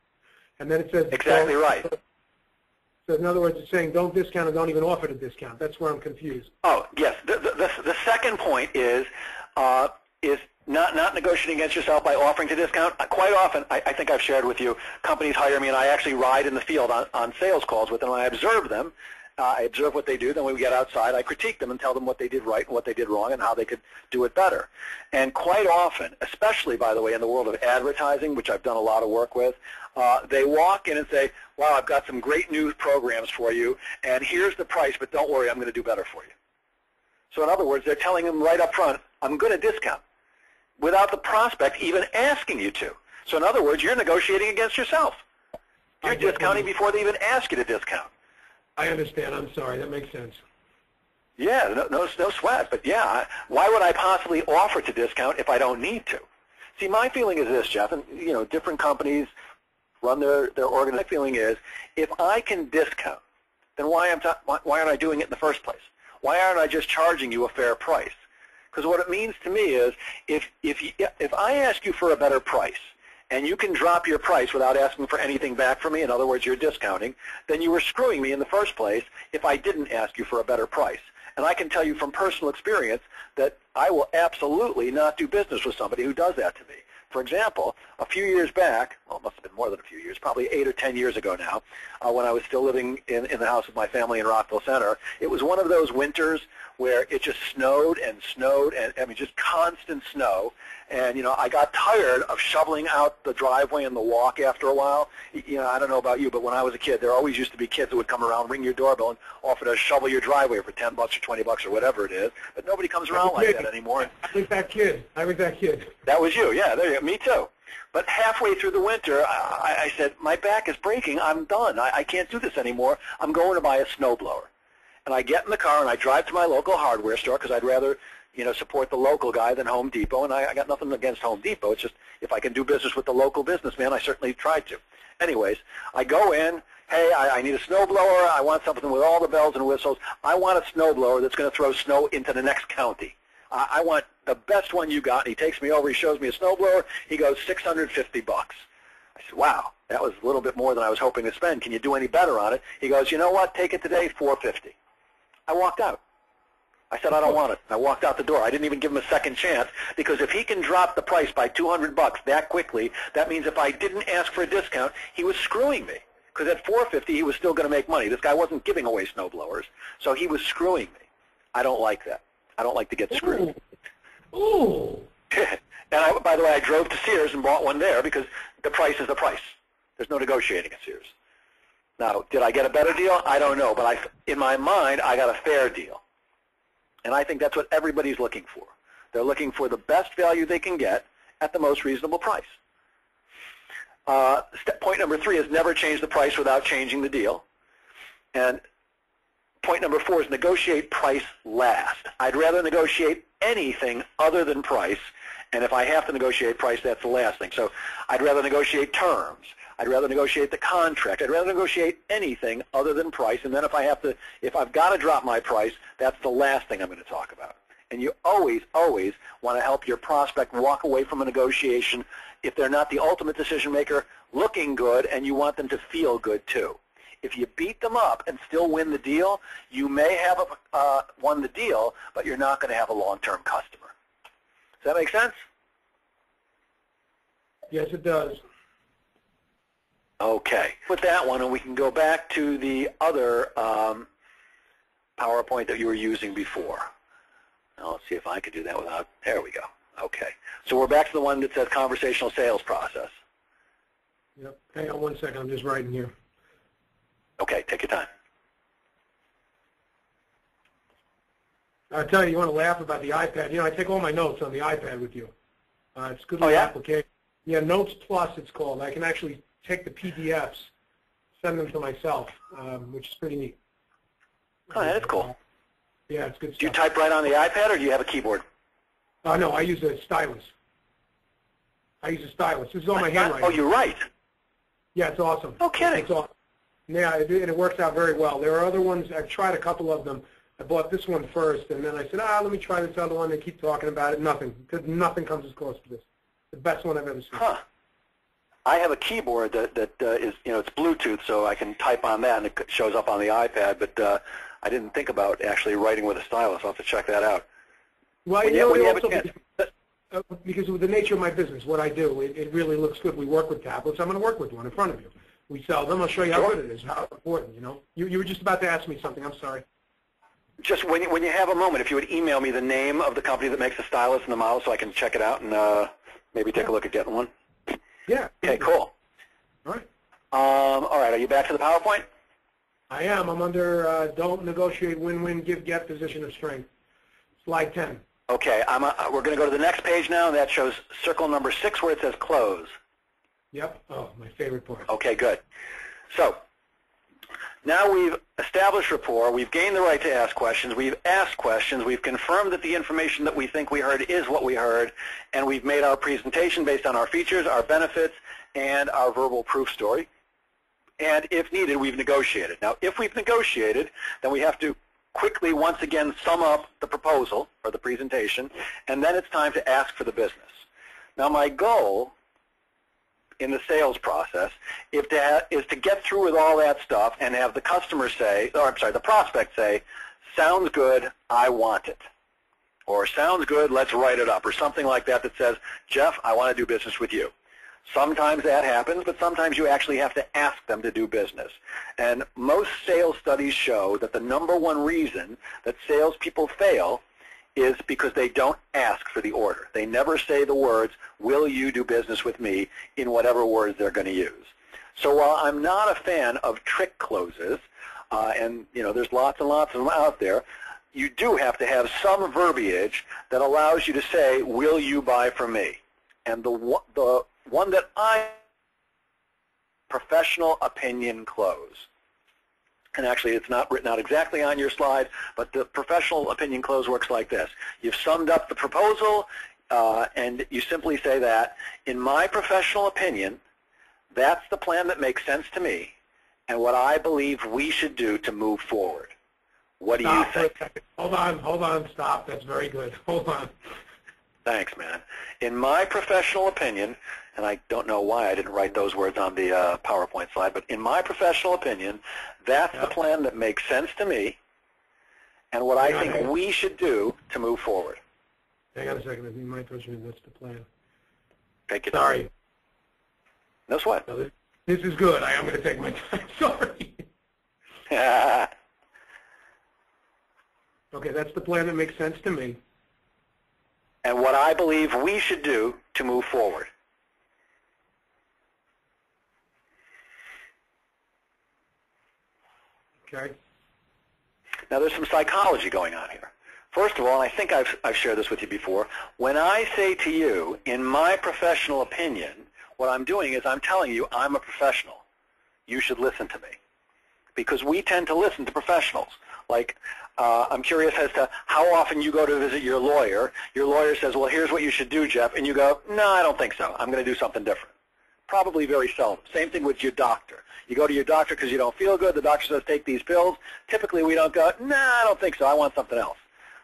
And then it says exactly right. So in other words, it's saying don't discount and don't even offer the discount. That's where I'm confused. Oh, yes. The second point is not negotiating against yourself by offering to discount. Quite often, I think I've shared with you, companies hire me, and I actually ride in the field on sales calls with them, and I observe them. I observe what they do. Then when we get outside, I critique them and tell them what they did right and what they did wrong and how they could do it better. And quite often, especially, by the way, in the world of advertising, which I've done a lot of work with, they walk in and say, wow, I've got some great new programs for you, and here's the price, but don't worry, I'm going to do better for you. So in other words, they're telling them right up front, I'm going to discount, without the prospect even asking you to. So in other words, you're negotiating against yourself. You're discounting before they even ask you to discount. I understand. I'm sorry. That makes sense. Yeah, no sweat. But yeah, why would I possibly offer to discount if I don't need to? See, my feeling is this, Jeff, and different companies run their organization. My feeling is, if I can discount, then why aren't I doing it in the first place? Why aren't I just charging you a fair price? Because what it means to me is, if I ask you for a better price, and you can drop your price without asking for anything back from me, in other words, you're discounting, then you were screwing me in the first place if I didn't ask you for a better price. And I can tell you from personal experience that I will absolutely not do business with somebody who does that to me. For example, a few years back, well, it must have been more than a few years, probably 8 or 10 years ago now, when I was still living in the house with my family in Rockville Center, it was one of those winters where it just snowed and snowed, and I mean just constant snow. And I got tired of shoveling out the driveway and the walk after a while. I don't know about you, but when I was a kid, there always used to be kids that would come around, ring your doorbell, and offer to shovel your driveway for $10 or $20 or whatever it is. But nobody comes around like that anymore. I was that kid. That was you, yeah. There you go. Me too. But halfway through the winter, I said, my back is breaking. I'm done. I can't do this anymore. I'm going to buy a snowblower. And I get in the car and I drive to my local hardware store because I'd rather support the local guy than Home Depot, and I got nothing against Home Depot. It's just if I can do business with the local businessman, I certainly tried to. Anyways, I go in, hey, I need a snowblower. I want something with all the bells and whistles. I want a snowblower that's going to throw snow into the next county. I want the best one you got. And he takes me over. He shows me a snowblower. He goes, $650. I said, wow, that was a little bit more than I was hoping to spend. Can you do any better on it? He goes, you know what? Take it today, $450. I walked out. I said, I don't want it. I walked out the door. I didn't even give him a second chance, because if he can drop the price by $200 that quickly, that means if I didn't ask for a discount, he was screwing me. Because at $450, he was still going to make money. This guy wasn't giving away snowblowers, so he was screwing me. I don't like that. I don't like to get screwed. Ooh. And by the way, I drove to Sears and bought one there because the price is the price. There's no negotiating at Sears. Now, did I get a better deal? I don't know, but in my mind, I got a fair deal. And I think that's what everybody's looking for. They're looking for the best value they can get at the most reasonable price. Point number 3 is never change the price without changing the deal. And point number 4 is negotiate price last. I'd rather negotiate anything other than price, and if I have to negotiate price, that's the last thing. So I'd rather negotiate terms. I'd rather negotiate the contract. I'd rather negotiate anything other than price, and then if I've got to drop my price, that's the last thing I'm going to talk about. And you always, always want to help your prospect walk away from a negotiation, if they're not the ultimate decision maker, looking good, and you want them to feel good too. If you beat them up and still win the deal, you may have won the deal, but you're not going to have a long-term customer. Does that make sense? Yes, it does. Okay. With that one, and we can go back to the other PowerPoint that you were using before. Now, let's see if I could do that without, there we go. Okay. So we're back to the one that says conversational sales process. Yep. Hang on one second. I'm just writing here. Okay. Take your time. I'll tell you, you want to laugh about the iPad. You know, I take all my notes on the iPad with you. It's a good little application. Yeah, Notes Plus it's called. I can actually take the PDFs, send them to myself, which is pretty neat. Oh, that is cool. Yeah, it's good stuff. Do you type right on the iPad, or do you have a keyboard? No, I use a stylus. This is all my handwriting. Oh, you're right. Yeah, it's awesome. No kidding. It's awesome. Yeah, it works out very well. There are other ones. I've tried a couple of them. I bought this one first, and then I said, let me try this other one. They keep talking about it. Nothing comes as close to this. The best one I've ever seen. Huh. I have a keyboard that is, it's Bluetooth, so I can type on that, and it shows up on the iPad, but I didn't think about actually writing with a stylus. I'll have to check that out. Well, because of the nature of my business, what I do, it really looks good. We work with tablets. I'm going to work with one in front of you. We sell them. I'll show you how good it is, how important, You were just about to ask me something. I'm sorry. Just when you have a moment, if you would email me the name of the company that makes the stylus and the model so I can check it out and maybe take a look at getting one. Yeah. Okay, cool. All right. All right, are you back to the PowerPoint? I am. I'm under don't negotiate, win-win, give-get position of strength. Slide 10. Okay, we're going to go to the next page now, and that shows circle number 6 where it says close. Yep. Oh, my favorite part. Okay, good. So now we've established rapport. We've gained the right to ask questions. We've asked questions. We've confirmed that the information that we think we heard is what we heard, and we've made our presentation based on our features, our benefits, and our verbal proof story. And if needed, we've negotiated. Now, if we've negotiated, then we have to quickly, once again, sum up the proposal or the presentation, and then it's time to ask for the business. Now, my goal in the sales process is to get through with all that stuff and have the customer say, the prospect say, sounds good, I want it. Or sounds good, let's write it up, or something like that that says, Jeff, I want to do business with you. Sometimes that happens, but sometimes you actually have to ask them to do business. And most sales studies show that the #1 reason that salespeople fail is because they don't ask for the order. They never say the words, will you do business with me, in whatever words they're going to use. So while I'm not a fan of trick closes, and there's lots and lots of them out there, you do have to have some verbiage that allows you to say, will you buy from me? And the one that professional opinion close. And actually, it's not written out exactly on your slide, but the professional opinion close works like this. You've summed up the proposal, and you simply say that, in my professional opinion, that's the plan that makes sense to me, and what I believe we should do to move forward. What do you think? Hold on, stop. That's very good. Hold on. Thanks, man. In my professional opinion, and I don't know why I didn't write those words on the PowerPoint slide, but in my professional opinion, that's the plan that makes sense to me and what I think we should do to move forward. Hang on a second. In my professional, that's the plan. Take it. Sorry. No sweat. No, this is good. I am going to take my time. Sorry. Okay, that's the plan that makes sense to me. And what I believe we should do to move forward. Okay. Now, there's some psychology going on here. First of all, and I think I've shared this with you before, when I say to you, in my professional opinion, What I'm doing is I'm telling you I'm a professional. You should listen to me. Because we tend to listen to professionals. Like, I'm curious as to how often you go to visit your lawyer. Your lawyer says, well, here's what you should do, Jeff. And you go, no, I don't think so. I'm going to do something different. Probably very seldom. Same thing with your doctor. You go to your doctor because you don't feel good. The doctor says, take these pills. Typically, we don't go, no, I don't think so. I want something else.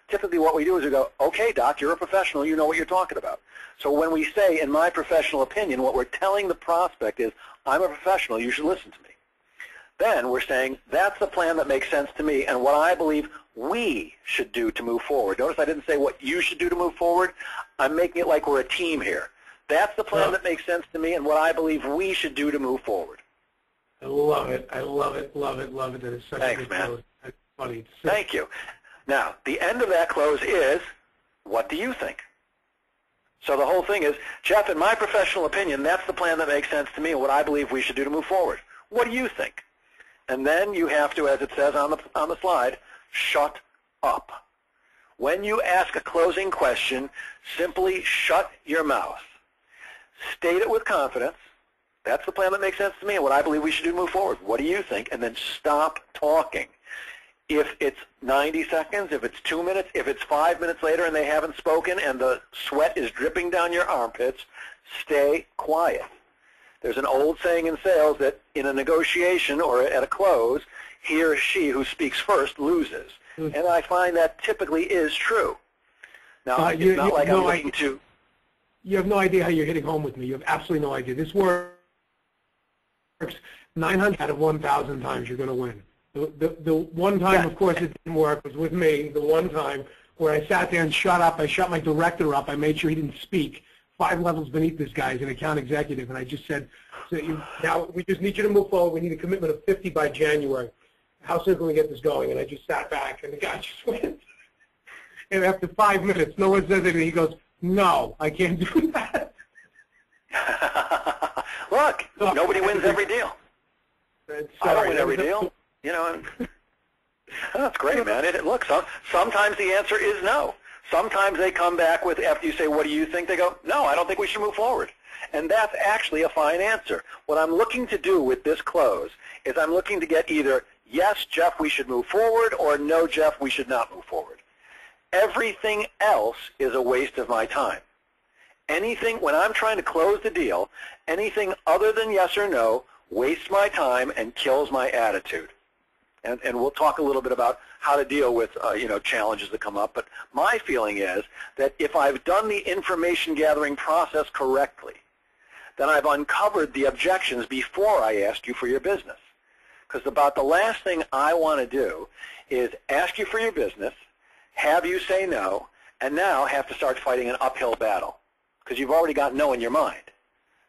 Typically, what we do is we go, okay, doc, you're a professional. You know what you're talking about. So when we say, in my professional opinion, what we're telling the prospect is, I'm a professional. You should listen to me. Then we're saying, that's the plan that makes sense to me and what I believe we should do to move forward. Notice I didn't say what you should do to move forward. I'm making it like we're a team here. That's the plan that makes sense to me and what I believe we should do to move forward. I love it. I love it, love it, love it. That is such a good close. That's funny. Thank you. Now, the end of that close is, what do you think? So the whole thing is, Jeff, in my professional opinion, that's the plan that makes sense to me and what I believe we should do to move forward. What do you think? And then you have to, as it says on the slide, shut up. When you ask a closing question, simply shut your mouth. State it with confidence. That's the plan that makes sense to me and what I believe we should do to move forward. What do you think? And then stop talking. If it's 90 seconds, if it's 2 minutes, if it's 5 minutes later and they haven't spoken and the sweat is dripping down your armpits, stay quiet. There's an old saying in sales that in a negotiation or at a close, he or she who speaks first loses. And I find that typically is true. Now, it's not like I'm looking to... You have no idea how you're hitting home with me. You have absolutely no idea. This works 900 out of 1,000 times you're going to win. The one time, of course, it didn't work was with me, the one time where I sat there and shut up. I shut my director up. I made sure he didn't speak. 5 levels beneath this guy as an account executive, and I just said, now we just need you to move forward. We need a commitment of 50 by January. How soon can we get this going? And I just sat back, and the guy just went. And after 5 minutes, no one says anything. He goes, no, I can't do that. Look, nobody wins every deal. I don't win every deal. You know, that's great, man. Look, sometimes the answer is no. Sometimes they come back with, after you say, what do you think? They go, no, I don't think we should move forward. And that's actually a fine answer. What I'm looking to do with this close is I'm looking to get either, yes, Jeff, we should move forward, or no, Jeff, we should not move forward. Everything else is a waste of my time. Anything, when I'm trying to close the deal, anything other than yes or no wastes my time and kills my attitude. And we'll talk a little bit about how to deal with challenges that come up. But my feeling is that if I've done the information gathering process correctly, then I've uncovered the objections before I ask you for your business. Because about the last thing I want to do is ask you for your business, have you say no, and now have to start fighting an uphill battle. Because you've already got no in your mind.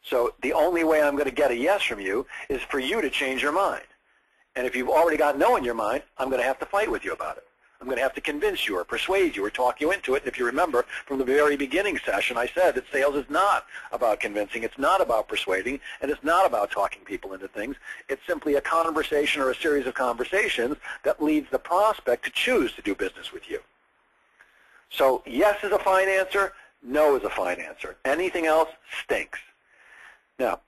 So the only way I'm going to get a yes from you is for you to change your mind. And if you've already got no in your mind, I'm going to have to fight with you about it. I'm going to have to convince you or persuade you or talk you into it. And if you remember from the very beginning session, I said that sales is not about convincing. It's not about persuading. And it's not about talking people into things. It's simply a conversation or a series of conversations that leads the prospect to choose to do business with you. So yes is a fine answer. No is a fine answer. Anything else stinks. Now,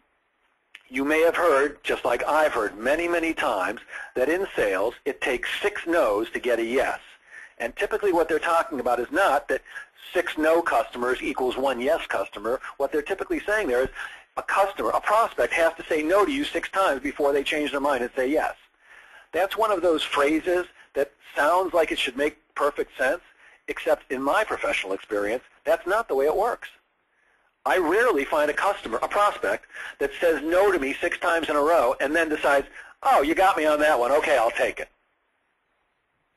you may have heard, just like I've heard many, many times, that in sales it takes 6 no's to get a yes. And typically what they're talking about is not that 6 no customers equals 1 yes customer. What they're typically saying there is a prospect has to say no to you 6 times before they change their mind and say yes. That's one of those phrases that sounds like it should make perfect sense, except in my professional experience, that's not the way it works. I rarely find a prospect that says no to me 6 times in a row and then decides, oh, you got me on that one. Okay, I'll take it.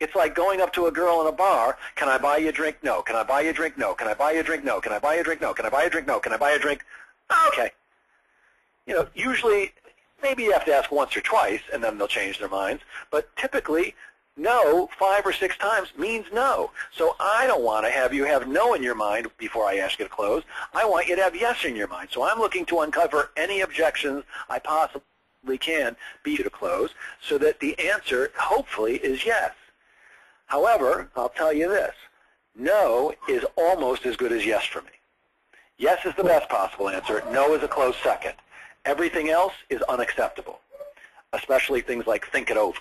It's like going up to a girl in a bar, can I buy you a drink? No. Can I buy you a drink? No. Can I buy you a drink? No. Can I buy you a drink? No. Can I buy you a drink? No. Can I buy you a drink? Okay. You know, usually maybe you have to ask once or twice and then they'll change their minds, but typically no 5 or 6 times means no. So I don't want to have you have no in your mind before I ask you to close. I want you to have yes in your mind. So I'm looking to uncover any objections I possibly can be to close so that the answer hopefully is yes. However, I'll tell you this. No is almost as good as yes for me. Yes is the best possible answer. No is a close second. Everything else is unacceptable, especially things like think it over.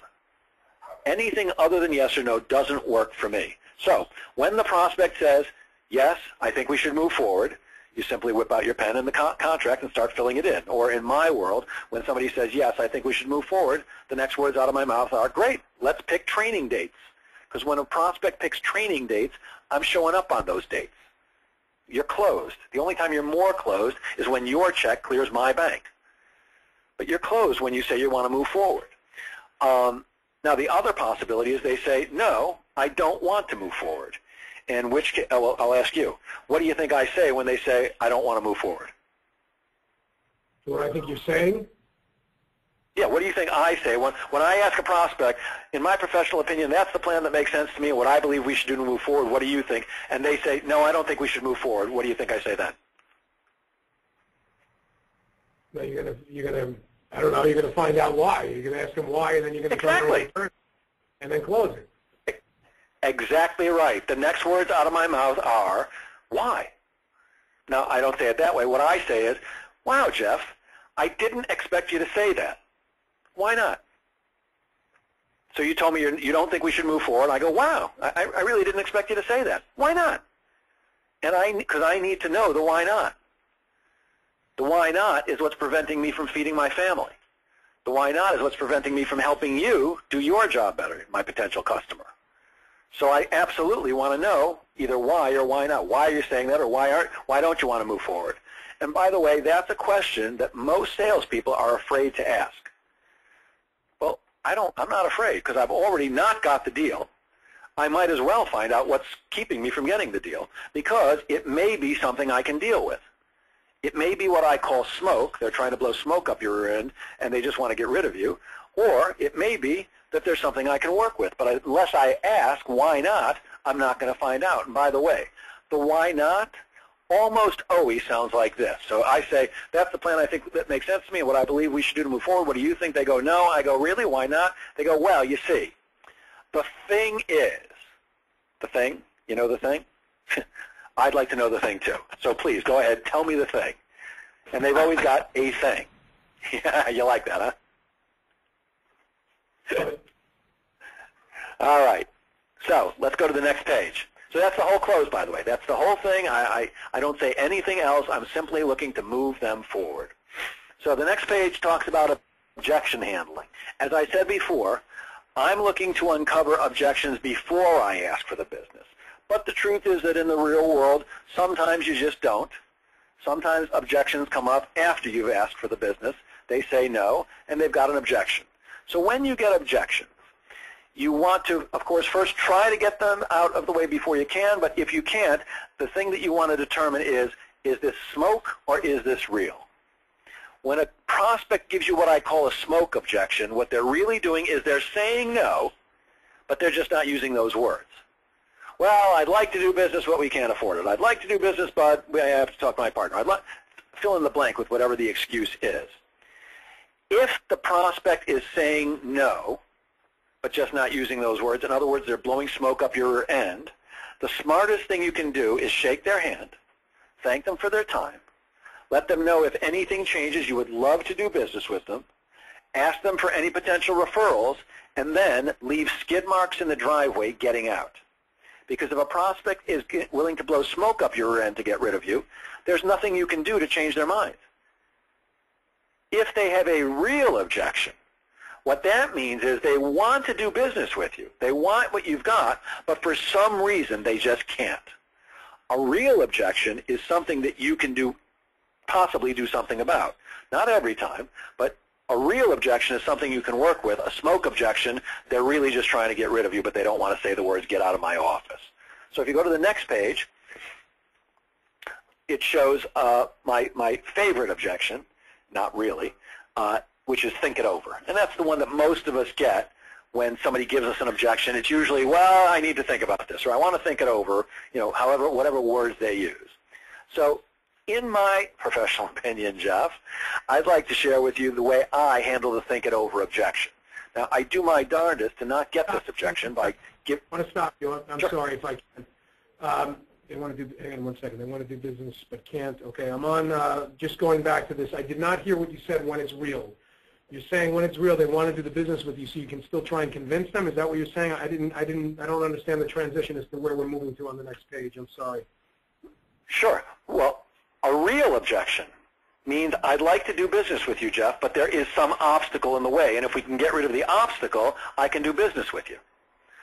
Anything other than yes or no doesn't work for me. So when the prospect says, yes, I think we should move forward, you simply whip out your pen and the contract and start filling it in. Or in my world, when somebody says, yes, I think we should move forward, the next words out of my mouth are, great, let's pick training dates. Because when a prospect picks training dates, I'm showing up on those dates. You're closed. The only time you're more closed is when your check clears my bank. But you're closed when you say you want to move forward. Now, the other possibility is they say, no, I don't want to move forward. In which case, I'll ask you, what do you think I say when they say, I don't want to move forward? What I think you're saying? Yeah, what do you think I say? When I ask a prospect, in my professional opinion, that's the plan that makes sense to me, and what I believe we should do to move forward, what do you think? And they say, no, I don't think we should move forward. What do you think I say then? Well, I don't know, you're going to find out why. You're going to ask them why, and then you're going to exactly. And then close it. Exactly right. The next words out of my mouth are, why? Now, I don't say it that way. What I say is, wow, Jeff, I didn't expect you to say that. Why not? So you told me you don't think we should move forward. I go, wow, I really didn't expect you to say that. Why not? And because I need to know the why not. The why not is what's preventing me from feeding my family. The why not is what's preventing me from helping you do your job better, my potential customer. So I absolutely want to know either why or why not. Why are you saying that, or why don't you want to move forward? And by the way, that's a question that most salespeople are afraid to ask. Well, I'm not afraid because I've already not got the deal. I might as well find out what's keeping me from getting the deal because it may be something I can deal with. It may be what I call smoke. They're trying to blow smoke up your rear end and they just want to get rid of you. Or it may be that there's something I can work with. But unless I ask why not, I'm not going to find out. And by the way, the why not almost always sounds like this. So I say, that's the plan I think that makes sense to me and what I believe we should do to move forward. What do you think? They go, no. I go, really? Why not? They go, well, you see, the thing is, the thing, you know the thing? I'd like to know the thing too. So please, go ahead, tell me the thing. And they've always got a thing. Yeah, you like that, huh? All right. So let's go to the next page. So that's the whole close, by the way. That's the whole thing. I don't say anything else. I'm simply looking to move them forward. So the next page talks about objection handling. As I said before, I'm looking to uncover objections before I ask for the business. But the truth is that in the real world, sometimes you just don't. Sometimes objections come up after you've asked for the business. They say no, and they've got an objection. So when you get objections, you want to, of course, first try to get them out of the way before you can, but if you can't, the thing that you want to determine is this smoke or is this real? When a prospect gives you what I call a smoke objection, what they're really doing is they're saying no, but they're just not using those words. Well, I'd like to do business, but we can't afford it. I'd like to do business, but I have to talk to my partner. I'd like fill in the blank with whatever the excuse is. If the prospect is saying no, but just not using those words, in other words, they're blowing smoke up your end, the smartest thing you can do is shake their hand, thank them for their time, let them know if anything changes, you would love to do business with them, ask them for any potential referrals, and then leave skid marks in the driveway getting out. Because if a prospect is willing to blow smoke up your end to get rid of you, there's nothing you can do to change their mind. If they have a real objection, what that means is they want to do business with you. They want what you've got, but for some reason they just can't. A real objection is something that you can possibly do something about. Not every time, but a real objection is something you can work with. A smoke objection, they're really just trying to get rid of you, but they don't want to say the words, get out of my office. So if you go to the next page, it shows my favorite objection, not really, which is think it over. And that's the one that most of us get when somebody gives us an objection. It's usually, well, I need to think about this, or I want to think it over, whatever words they use. So in my professional opinion, Jeff, I'd like to share with you the way I handle the think it over objection. Now, I do my darndest to not get this objection by I want to stop you. I'm sorry if I can. They want to do, hang on one second, they want to do business but can't. Okay, I'm on, just going back to this. I did not hear what you said, when it's real. You're saying when it's real, they want to do the business with you so you can still try and convince them? Is that what you're saying? I don't understand the transition as to where we're moving to on the next page. I'm sorry. Sure. Well, a real objection means I'd like to do business with you, Jeff, but there is some obstacle in the way, and if we can get rid of the obstacle, I can do business with you.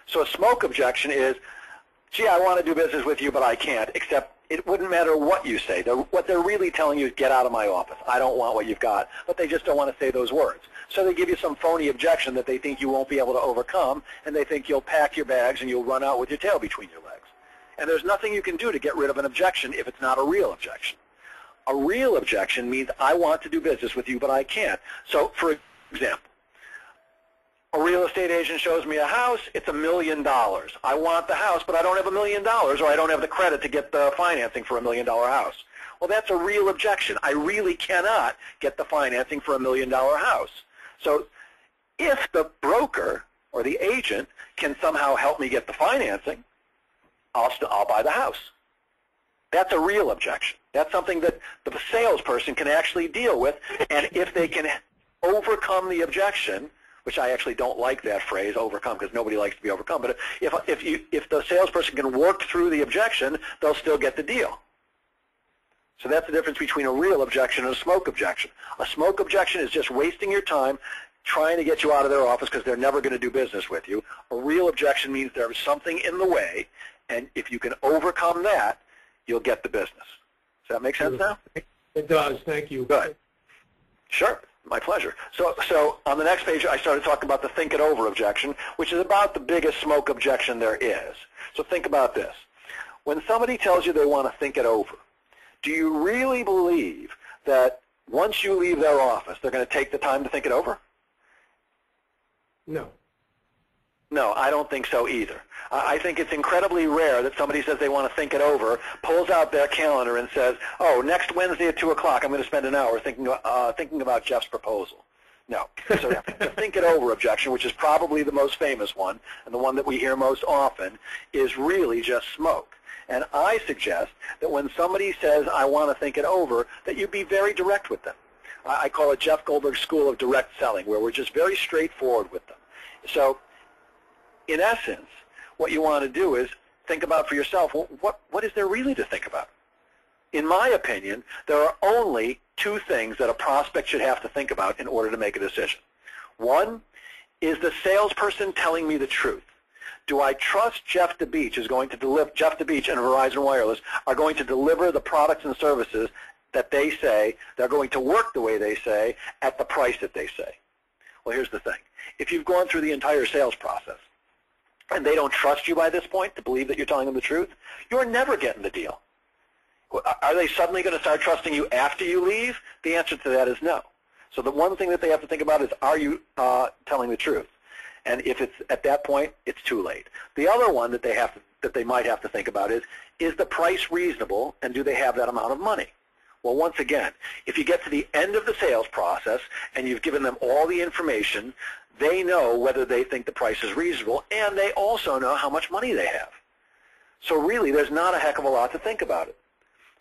So a smoke objection is, gee, I want to do business with you, but I can't, except it wouldn't matter what you say. What they're really telling you is, get out of my office. I don't want what you've got, but they just don't want to say those words. So they give you some phony objection that they think you won't be able to overcome, and they think you'll pack your bags and you'll run out with your tail between your legs. And there's nothing you can do to get rid of an objection if it's not a real objection. A real objection means I want to do business with you, but I can't. So, for example, a real estate agent shows me a house, it's $1 million. I want the house, but I don't have $1 million, or I don't have the credit to get the financing for $1 million house. Well, that's a real objection. I really cannot get the financing for $1 million house. So if the broker or the agent can somehow help me get the financing, I'll buy the house. That's a real objection. That's something that the salesperson can actually deal with, and if they can overcome the objection, which I actually don't like that phrase, overcome, because nobody likes to be overcome, but if the salesperson can work through the objection, they'll still get the deal. So that's the difference between a real objection and a smoke objection. A smoke objection is just wasting your time trying to get you out of their office because they're never going to do business with you. A real objection means there's something in the way, and if you can overcome that, you'll get the business. Does that make sense now? It does. Thank you. Good. Sure. My pleasure. So on the next page, I started talking about the think it over objection, which is about the biggest smoke objection there is. So think about this. When somebody tells you they want to think it over, do you really believe that once you leave their office, they're going to take the time to think it over? No. No, I don't think so either. I think it's incredibly rare that somebody says they want to think it over, pulls out their calendar and says, oh, next Wednesday at 2 o'clock I'm going to spend an hour thinking about Jeff's proposal. No. So the think it over objection, which is probably the most famous one and the one that we hear most often, is really just smoke. And I suggest that when somebody says, I want to think it over, that you be very direct with them. I call it Jeff Goldberg's School of Direct Selling, where we're just very straightforward with them. So in essence, what you want to do is think about for yourself, well, what is there really to think about? In my opinion, there are only two things that a prospect should have to think about in order to make a decision. One, is the salesperson telling me the truth? Do I trust Jeff DeBeach is going to deliver, Jeff DeBeach and Verizon Wireless are going to deliver the products and services that they say, they're going to work the way they say, at the price that they say? Well, here's the thing. If you've gone through the entire sales process, and they don't trust you by this point to believe that you're telling them the truth, you're never getting the deal. Are they suddenly going to start trusting you after you leave? The answer to that is no. So the one thing that they have to think about is, are you telling the truth? And if it's at that point, it's too late. The other one that they might have to think about is the price reasonable, and do they have that amount of money? Well, once again, if you get to the end of the sales process and you've given them all the information, they know whether they think the price is reasonable, and they also know how much money they have. So really, there's not a heck of a lot to think about it.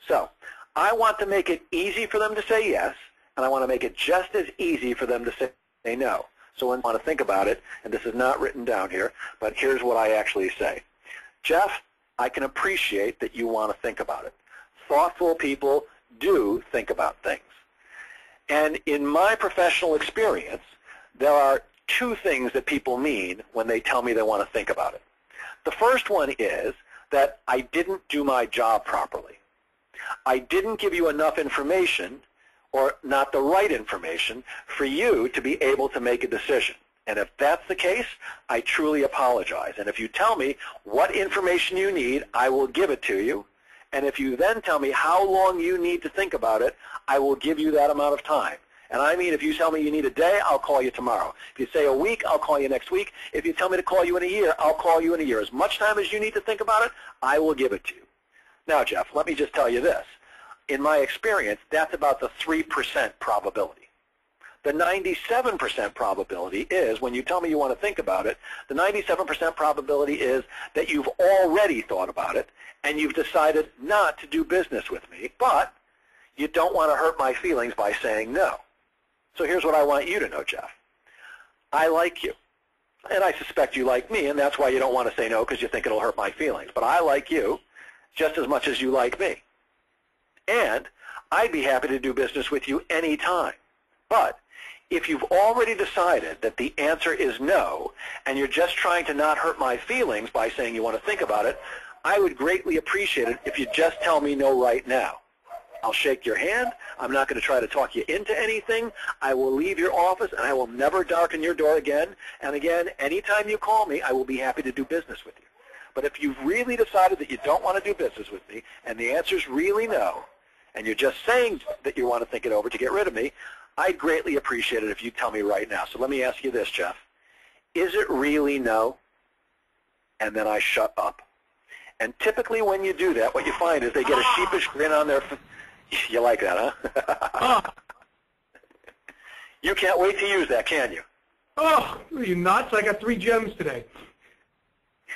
So I want to make it easy for them to say yes, and I want to make it just as easy for them to say no. So when I want to think about it, and this is not written down here, but here's what I actually say. Jeff, I can appreciate that you want to think about it. Thoughtful people do think about things. And in my professional experience, there are two things that people mean when they tell me they want to think about it. The first one is that I didn't do my job properly. I didn't give you enough information, or not the right information, for you to be able to make a decision. And if that's the case, I truly apologize. And if you tell me what information you need, I will give it to you. And if you then tell me how long you need to think about it, I will give you that amount of time. And I mean, if you tell me you need a day, I'll call you tomorrow. If you say a week, I'll call you next week. If you tell me to call you in a year, I'll call you in a year. As much time as you need to think about it, I will give it to you. Now, Jeff, let me just tell you this. In my experience, that's about the 3% probability. The 97% probability is, when you tell me you want to think about it, the 97% probability is that you've already thought about it and you've decided not to do business with me, but you don't want to hurt my feelings by saying no. So here's what I want you to know, Jeff. I like you, and I suspect you like me, and that's why you don't want to say no because you think it'll hurt my feelings. But I like you just as much as you like me. And I'd be happy to do business with you anytime. But if you've already decided that the answer is no, and you're just trying to not hurt my feelings by saying you want to think about it, I would greatly appreciate it if you just tell me no right now. I'll shake your hand. I'm not going to try to talk you into anything. I will leave your office, and I will never darken your door again. And again, anytime you call me, I will be happy to do business with you. But if you've really decided that you don't want to do business with me, and the answer is really no, and you're just saying that you want to think it over to get rid of me, I'd greatly appreciate it if you tell me right now. So let me ask you this, Jeff. Is it really no? And then I shut up. And typically when you do that, what you find is they get a sheepish grin on their face. You like that, huh? You can't wait to use that, can you? Oh, are you nuts? I got 3 gems today.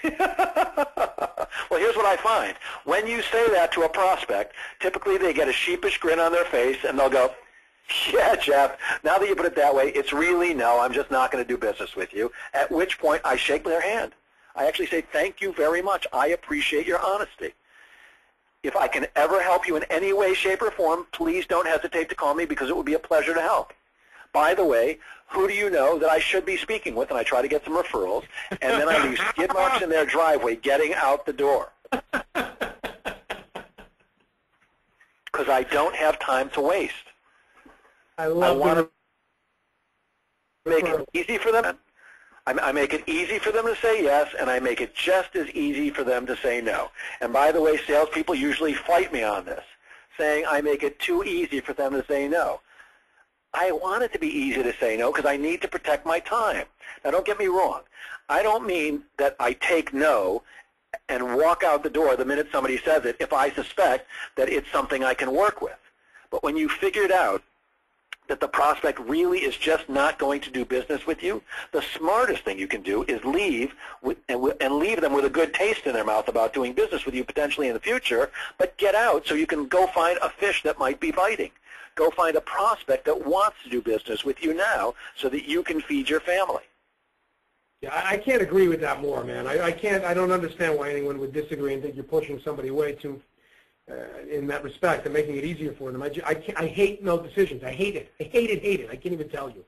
Well, here's what I find. When you say that to a prospect, typically they get a sheepish grin on their face, and they'll go, yeah, Jeff, now that you put it that way, it's really no, I'm just not going to do business with you, at which point I shake their hand. I actually say, thank you very much. I appreciate your honesty. If I can ever help you in any way, shape, or form, please don't hesitate to call me because it would be a pleasure to help. By the way, who do you know that I should be speaking with? And I try to get some referrals, and then I leave skid marks in their driveway getting out the door. Because I don't have time to waste. I want to make it easy for them. I make it easy for them to say yes, and I make it just as easy for them to say no. And by the way, salespeople usually fight me on this, saying I make it too easy for them to say no. I want it to be easy to say no because I need to protect my time. Now, don't get me wrong. I don't mean that I take no and walk out the door the minute somebody says it if I suspect that it's something I can work with. But when you figured out that the prospect really is just not going to do business with you, the smartest thing you can do is leave and leave them with a good taste in their mouth about doing business with you potentially in the future, but get out so you can go find a fish that might be biting. Go find a prospect that wants to do business with you now so that you can feed your family. Yeah, I can't agree with that more, man. I don't understand why anyone would disagree and think you're pushing somebody away too in that respect and making it easier for them. I hate no decisions. I hate it. I hate it. I can't even tell you.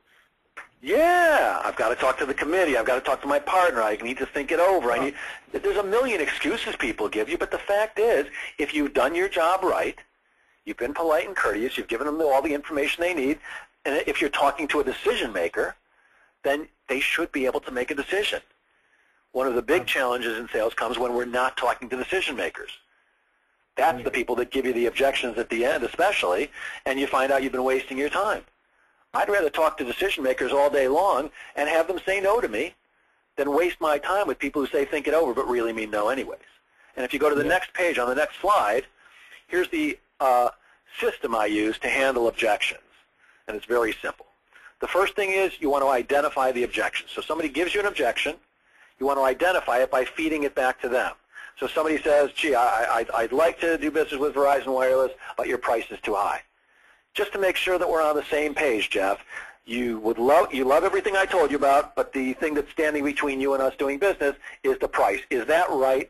Yeah, I've got to talk to the committee. I've got to talk to my partner. I need to think it over. There's a million excuses people give you, but the fact is, if you've done your job right, you've been polite and courteous, you've given them all the information they need, and if you're talking to a decision maker, then they should be able to make a decision. One of the big challenges in sales comes when we're not talking to decision makers. That's the people that give you the objections at the end especially, and you find out you've been wasting your time. I'd rather talk to decision makers all day long and have them say no to me than waste my time with people who say think it over but really mean no anyways. And if you go to the next page on the next slide, here's the system I use to handle objections, and it's very simple. The first thing is you want to identify the objection. So somebody gives you an objection, you want to identify it by feeding it back to them. So somebody says, gee, I'd like to do business with Verizon Wireless, but your price is too high. Just to make sure that we're on the same page, Jeff, you love everything I told you about, but the thing that's standing between you and us doing business is the price. Is that right?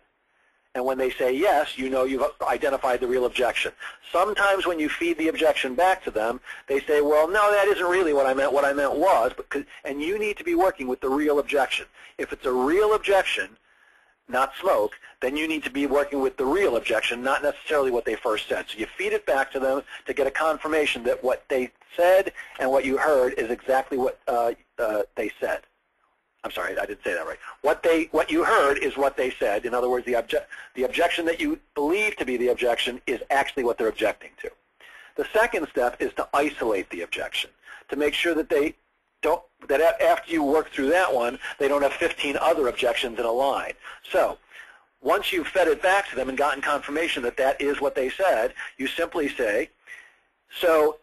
And when they say yes, you know you've identified the real objection. Sometimes when you feed the objection back to them, they say, well, no, that isn't really what I meant. What I meant was, and you need to be working with the real objection. If it's a real objection, not smoke, then you need to be working with the real objection, not necessarily what they first said. So you feed it back to them to get a confirmation that what they said and what you heard is exactly what they said. I'm sorry, I didn't say that right. What you heard is what they said. In other words, the objection that you believe to be the objection is actually what they're objecting to. The second step is to isolate the objection, to make sure that that after you work through that one, they don't have 15 other objections in a line. So once you've fed it back to them and gotten confirmation that that is what they said, you simply say, so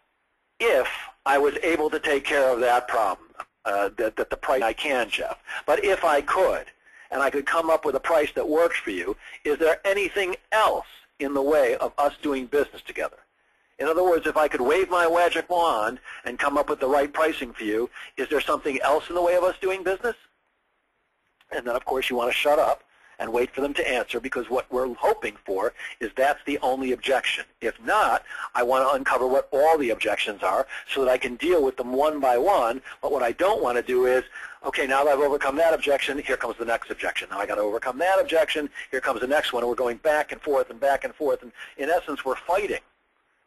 if I was able to take care of that problem, that the price I can, Jeff. But if I could, and I could come up with a price that works for you, is there anything else in the way of us doing business together? In other words, if I could wave my magic wand and come up with the right pricing for you, is there something else in the way of us doing business? And then, of course, you want to shut up and wait for them to answer, because what we're hoping for is that's the only objection. If not, I want to uncover what all the objections are so that I can deal with them one by one. But what I don't want to do is, okay, now that I've overcome that objection, here comes the next objection. Now I got to overcome that objection, here comes the next one, and we're going back and forth and back and forth. And in essence, we're fighting.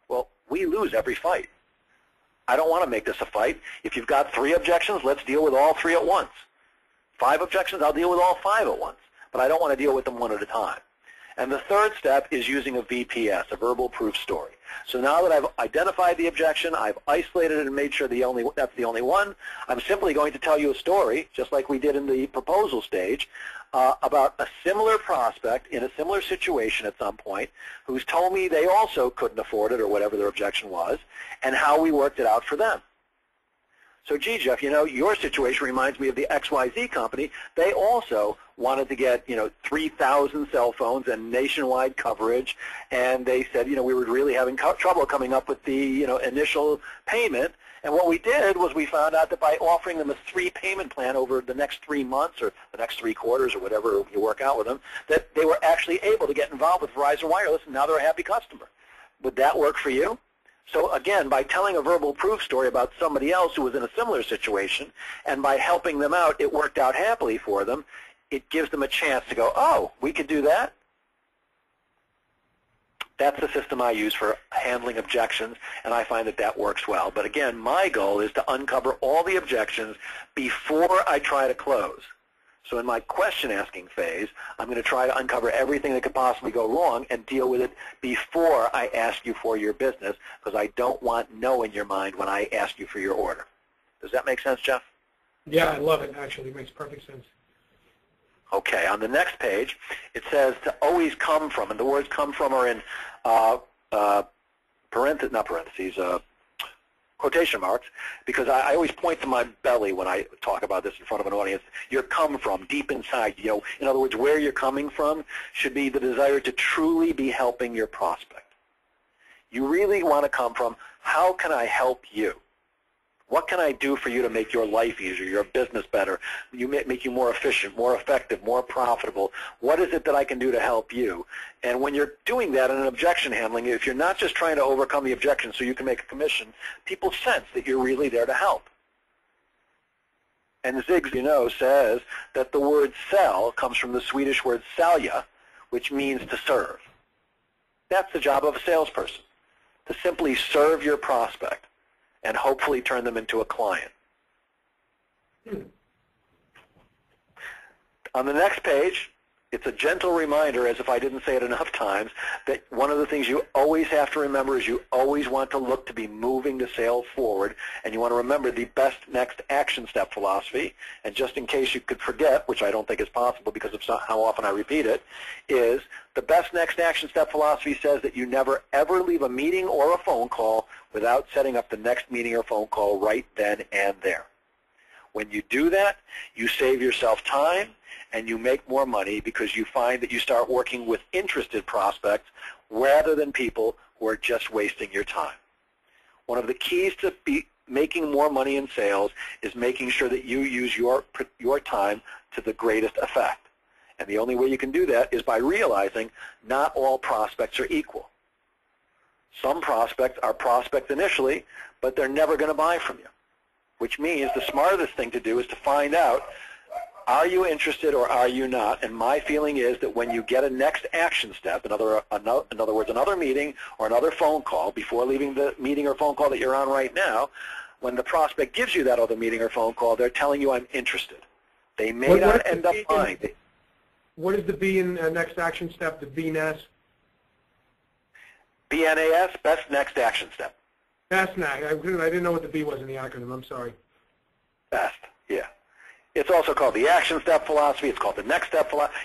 Well, we lose every fight. I don't want to make this a fight. If you've got 3 objections, let's deal with all 3 at once. 5 objections, I'll deal with all 5 at once. But I don't want to deal with them one at a time. And the third step is using a VPS, a verbal proof story. So now that I've identified the objection, I've isolated it and made sure that's the only one, I'm simply going to tell you a story, just like we did in the proposal stage, about a similar prospect in a similar situation at some point who's told me they also couldn't afford it or whatever their objection was, and how we worked it out for them. So, gee, Jeff, you know, your situation reminds me of the XYZ company. They also wanted to get, 3,000 cell phones and nationwide coverage, and they said, we were really having trouble coming up with the, initial payment. And what we did was we found out that by offering them a 3-payment plan over the next 3 months or the next 3 quarters or whatever you work out with them, that they were actually able to get involved with Verizon Wireless, and now they're a happy customer. Would that work for you? So again, by telling a verbal proof story about somebody else who was in a similar situation, and by helping them out, it worked out happily for them, it gives them a chance to go, oh, we could do that? That's the system I use for handling objections, and I find that that works well. But again, my goal is to uncover all the objections before I try to close. So in my question-asking phase, I'm going to try to uncover everything that could possibly go wrong and deal with it before I ask you for your business, because I don't want no in your mind when I ask you for your order. Does that make sense, Jeff? Yeah, I love it, actually. It makes perfect sense. Okay, on the next page, it says to always come from, and the words come from are in quotation marks, because I always point to my belly when I talk about this in front of an audience. Your come from, deep inside, in other words, where you're coming from should be the desire to truly be helping your prospect. You really want to come from, how can I help you? What can I do for you to make your life easier, your business better, make you more efficient, more effective, more profitable? What is it that I can do to help you? And when you're doing that in an objection handling, if you're not just trying to overcome the objection so you can make a commission, people sense that you're really there to help. And Zig, says that the word sell comes from the Swedish word sälja, which means to serve. That's the job of a salesperson, to simply serve your prospect and hopefully turn them into a client. On the next page, it's a gentle reminder, as if I didn't say it enough times, that one of the things you always have to remember is you always want to look to be moving the sale forward, and you want to remember the best next action step philosophy. And just in case you could forget, which I don't think is possible because of how often I repeat it, is the best next action step philosophy says that you never ever leave a meeting or a phone call without setting up the next meeting or phone call right then and there. When you do that, you save yourself time and you make more money, because you find that you start working with interested prospects rather than people who are just wasting your time. One of the keys to making more money in sales is making sure that you use your time to the greatest effect. And the only way you can do that is by realizing not all prospects are equal. Some prospects are prospects initially, but they're never going to buy from you, which means the smartest thing to do is to find out, are you interested or are you not? And my feeling is that when you get a next action step, in other words, another meeting or another phone call before leaving the meeting or phone call that you're on right now, when the prospect gives you that other meeting or phone call, they're telling you, I'm interested. They may not end up buying. What is the B in next action step, the BNAS? BNAS, best next action step. Best next. I didn't know what the B was in the acronym. I'm sorry. Best, yeah. It's also called the action step philosophy. It's called the next step philosophy.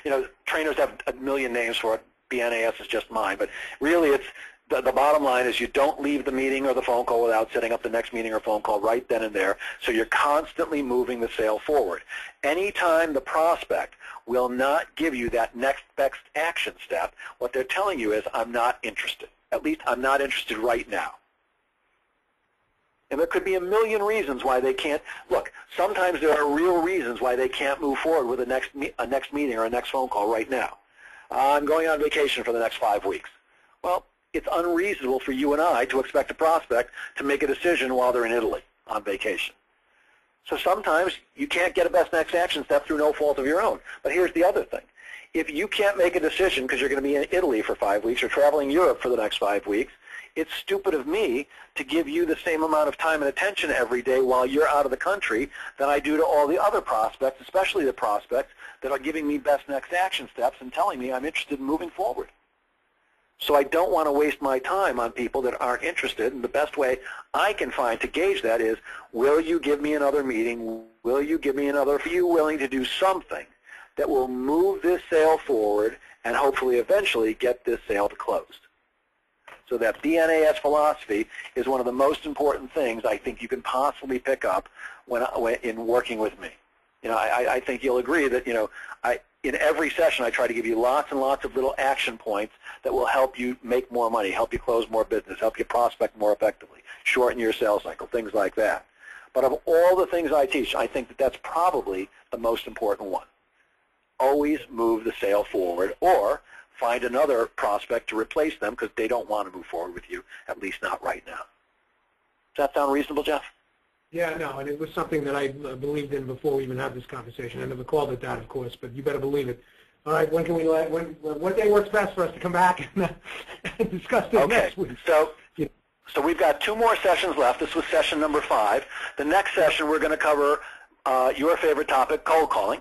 Trainers have a million names for it. BNAS is just mine. But really, it's the bottom line is you don't leave the meeting or the phone call without setting up the next meeting or phone call right then and there, so you're constantly moving the sale forward. Anytime the prospect will not give you that next best action step, what they're telling you is, I'm not interested. At least I'm not interested right now. And there could be a million reasons why they can't. Look, sometimes there are real reasons why they can't move forward with a next meeting or a next phone call right now. I'm going on vacation for the next 5 weeks. Well, it's unreasonable for you and I to expect a prospect to make a decision while they're in Italy on vacation. So sometimes you can't get a best next action step through no fault of your own. But here's the other thing. If you can't make a decision because you're going to be in Italy for 5 weeks or traveling Europe for the next 5 weeks, it's stupid of me to give you the same amount of time and attention every day while you're out of the country than I do to all the other prospects, especially the prospects that are giving me best next action steps and telling me I'm interested in moving forward. So I don't want to waste my time on people that aren't interested, and the best way I can find to gauge that is, will you give me another meeting? Will you give me another? Are you willing to do something that will move this sale forward and hopefully eventually get this sale to closed? So that BNAS philosophy is one of the most important things I think you can possibly pick up when in working with me. You know, I think you'll agree that, you know, in every session I try to give you lots and lots of little action points that will help you make more money, help you close more business, help you prospect more effectively, shorten your sales cycle, things like that. But of all the things I teach, I think that that's probably the most important one. Always move the sale forward, or find another prospect to replace them because they don't want to move forward with you, at least not right now. Does that sound reasonable, Jeff? Yeah, no, and it was something that I believed in before we even had this conversation. I never called it that, of course, but you better believe it. All right, when can we what day works best for us to come back and discuss this next week? So we've got 2 more sessions left. This was session number 5. The next session we're going to cover your favorite topic, cold calling.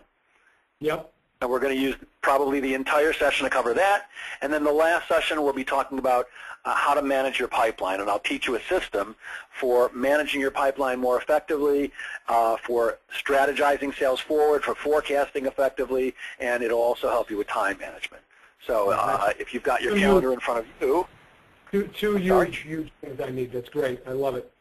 Yep. And we're going to use probably the entire session to cover that. And then the last session we'll be talking about how to manage your pipeline. And I'll teach you a system for managing your pipeline more effectively, for strategizing sales forward, for forecasting effectively, and it'll also help you with time management. So if you've got your calendar in front of you. Two huge things I need. That's great. I love it.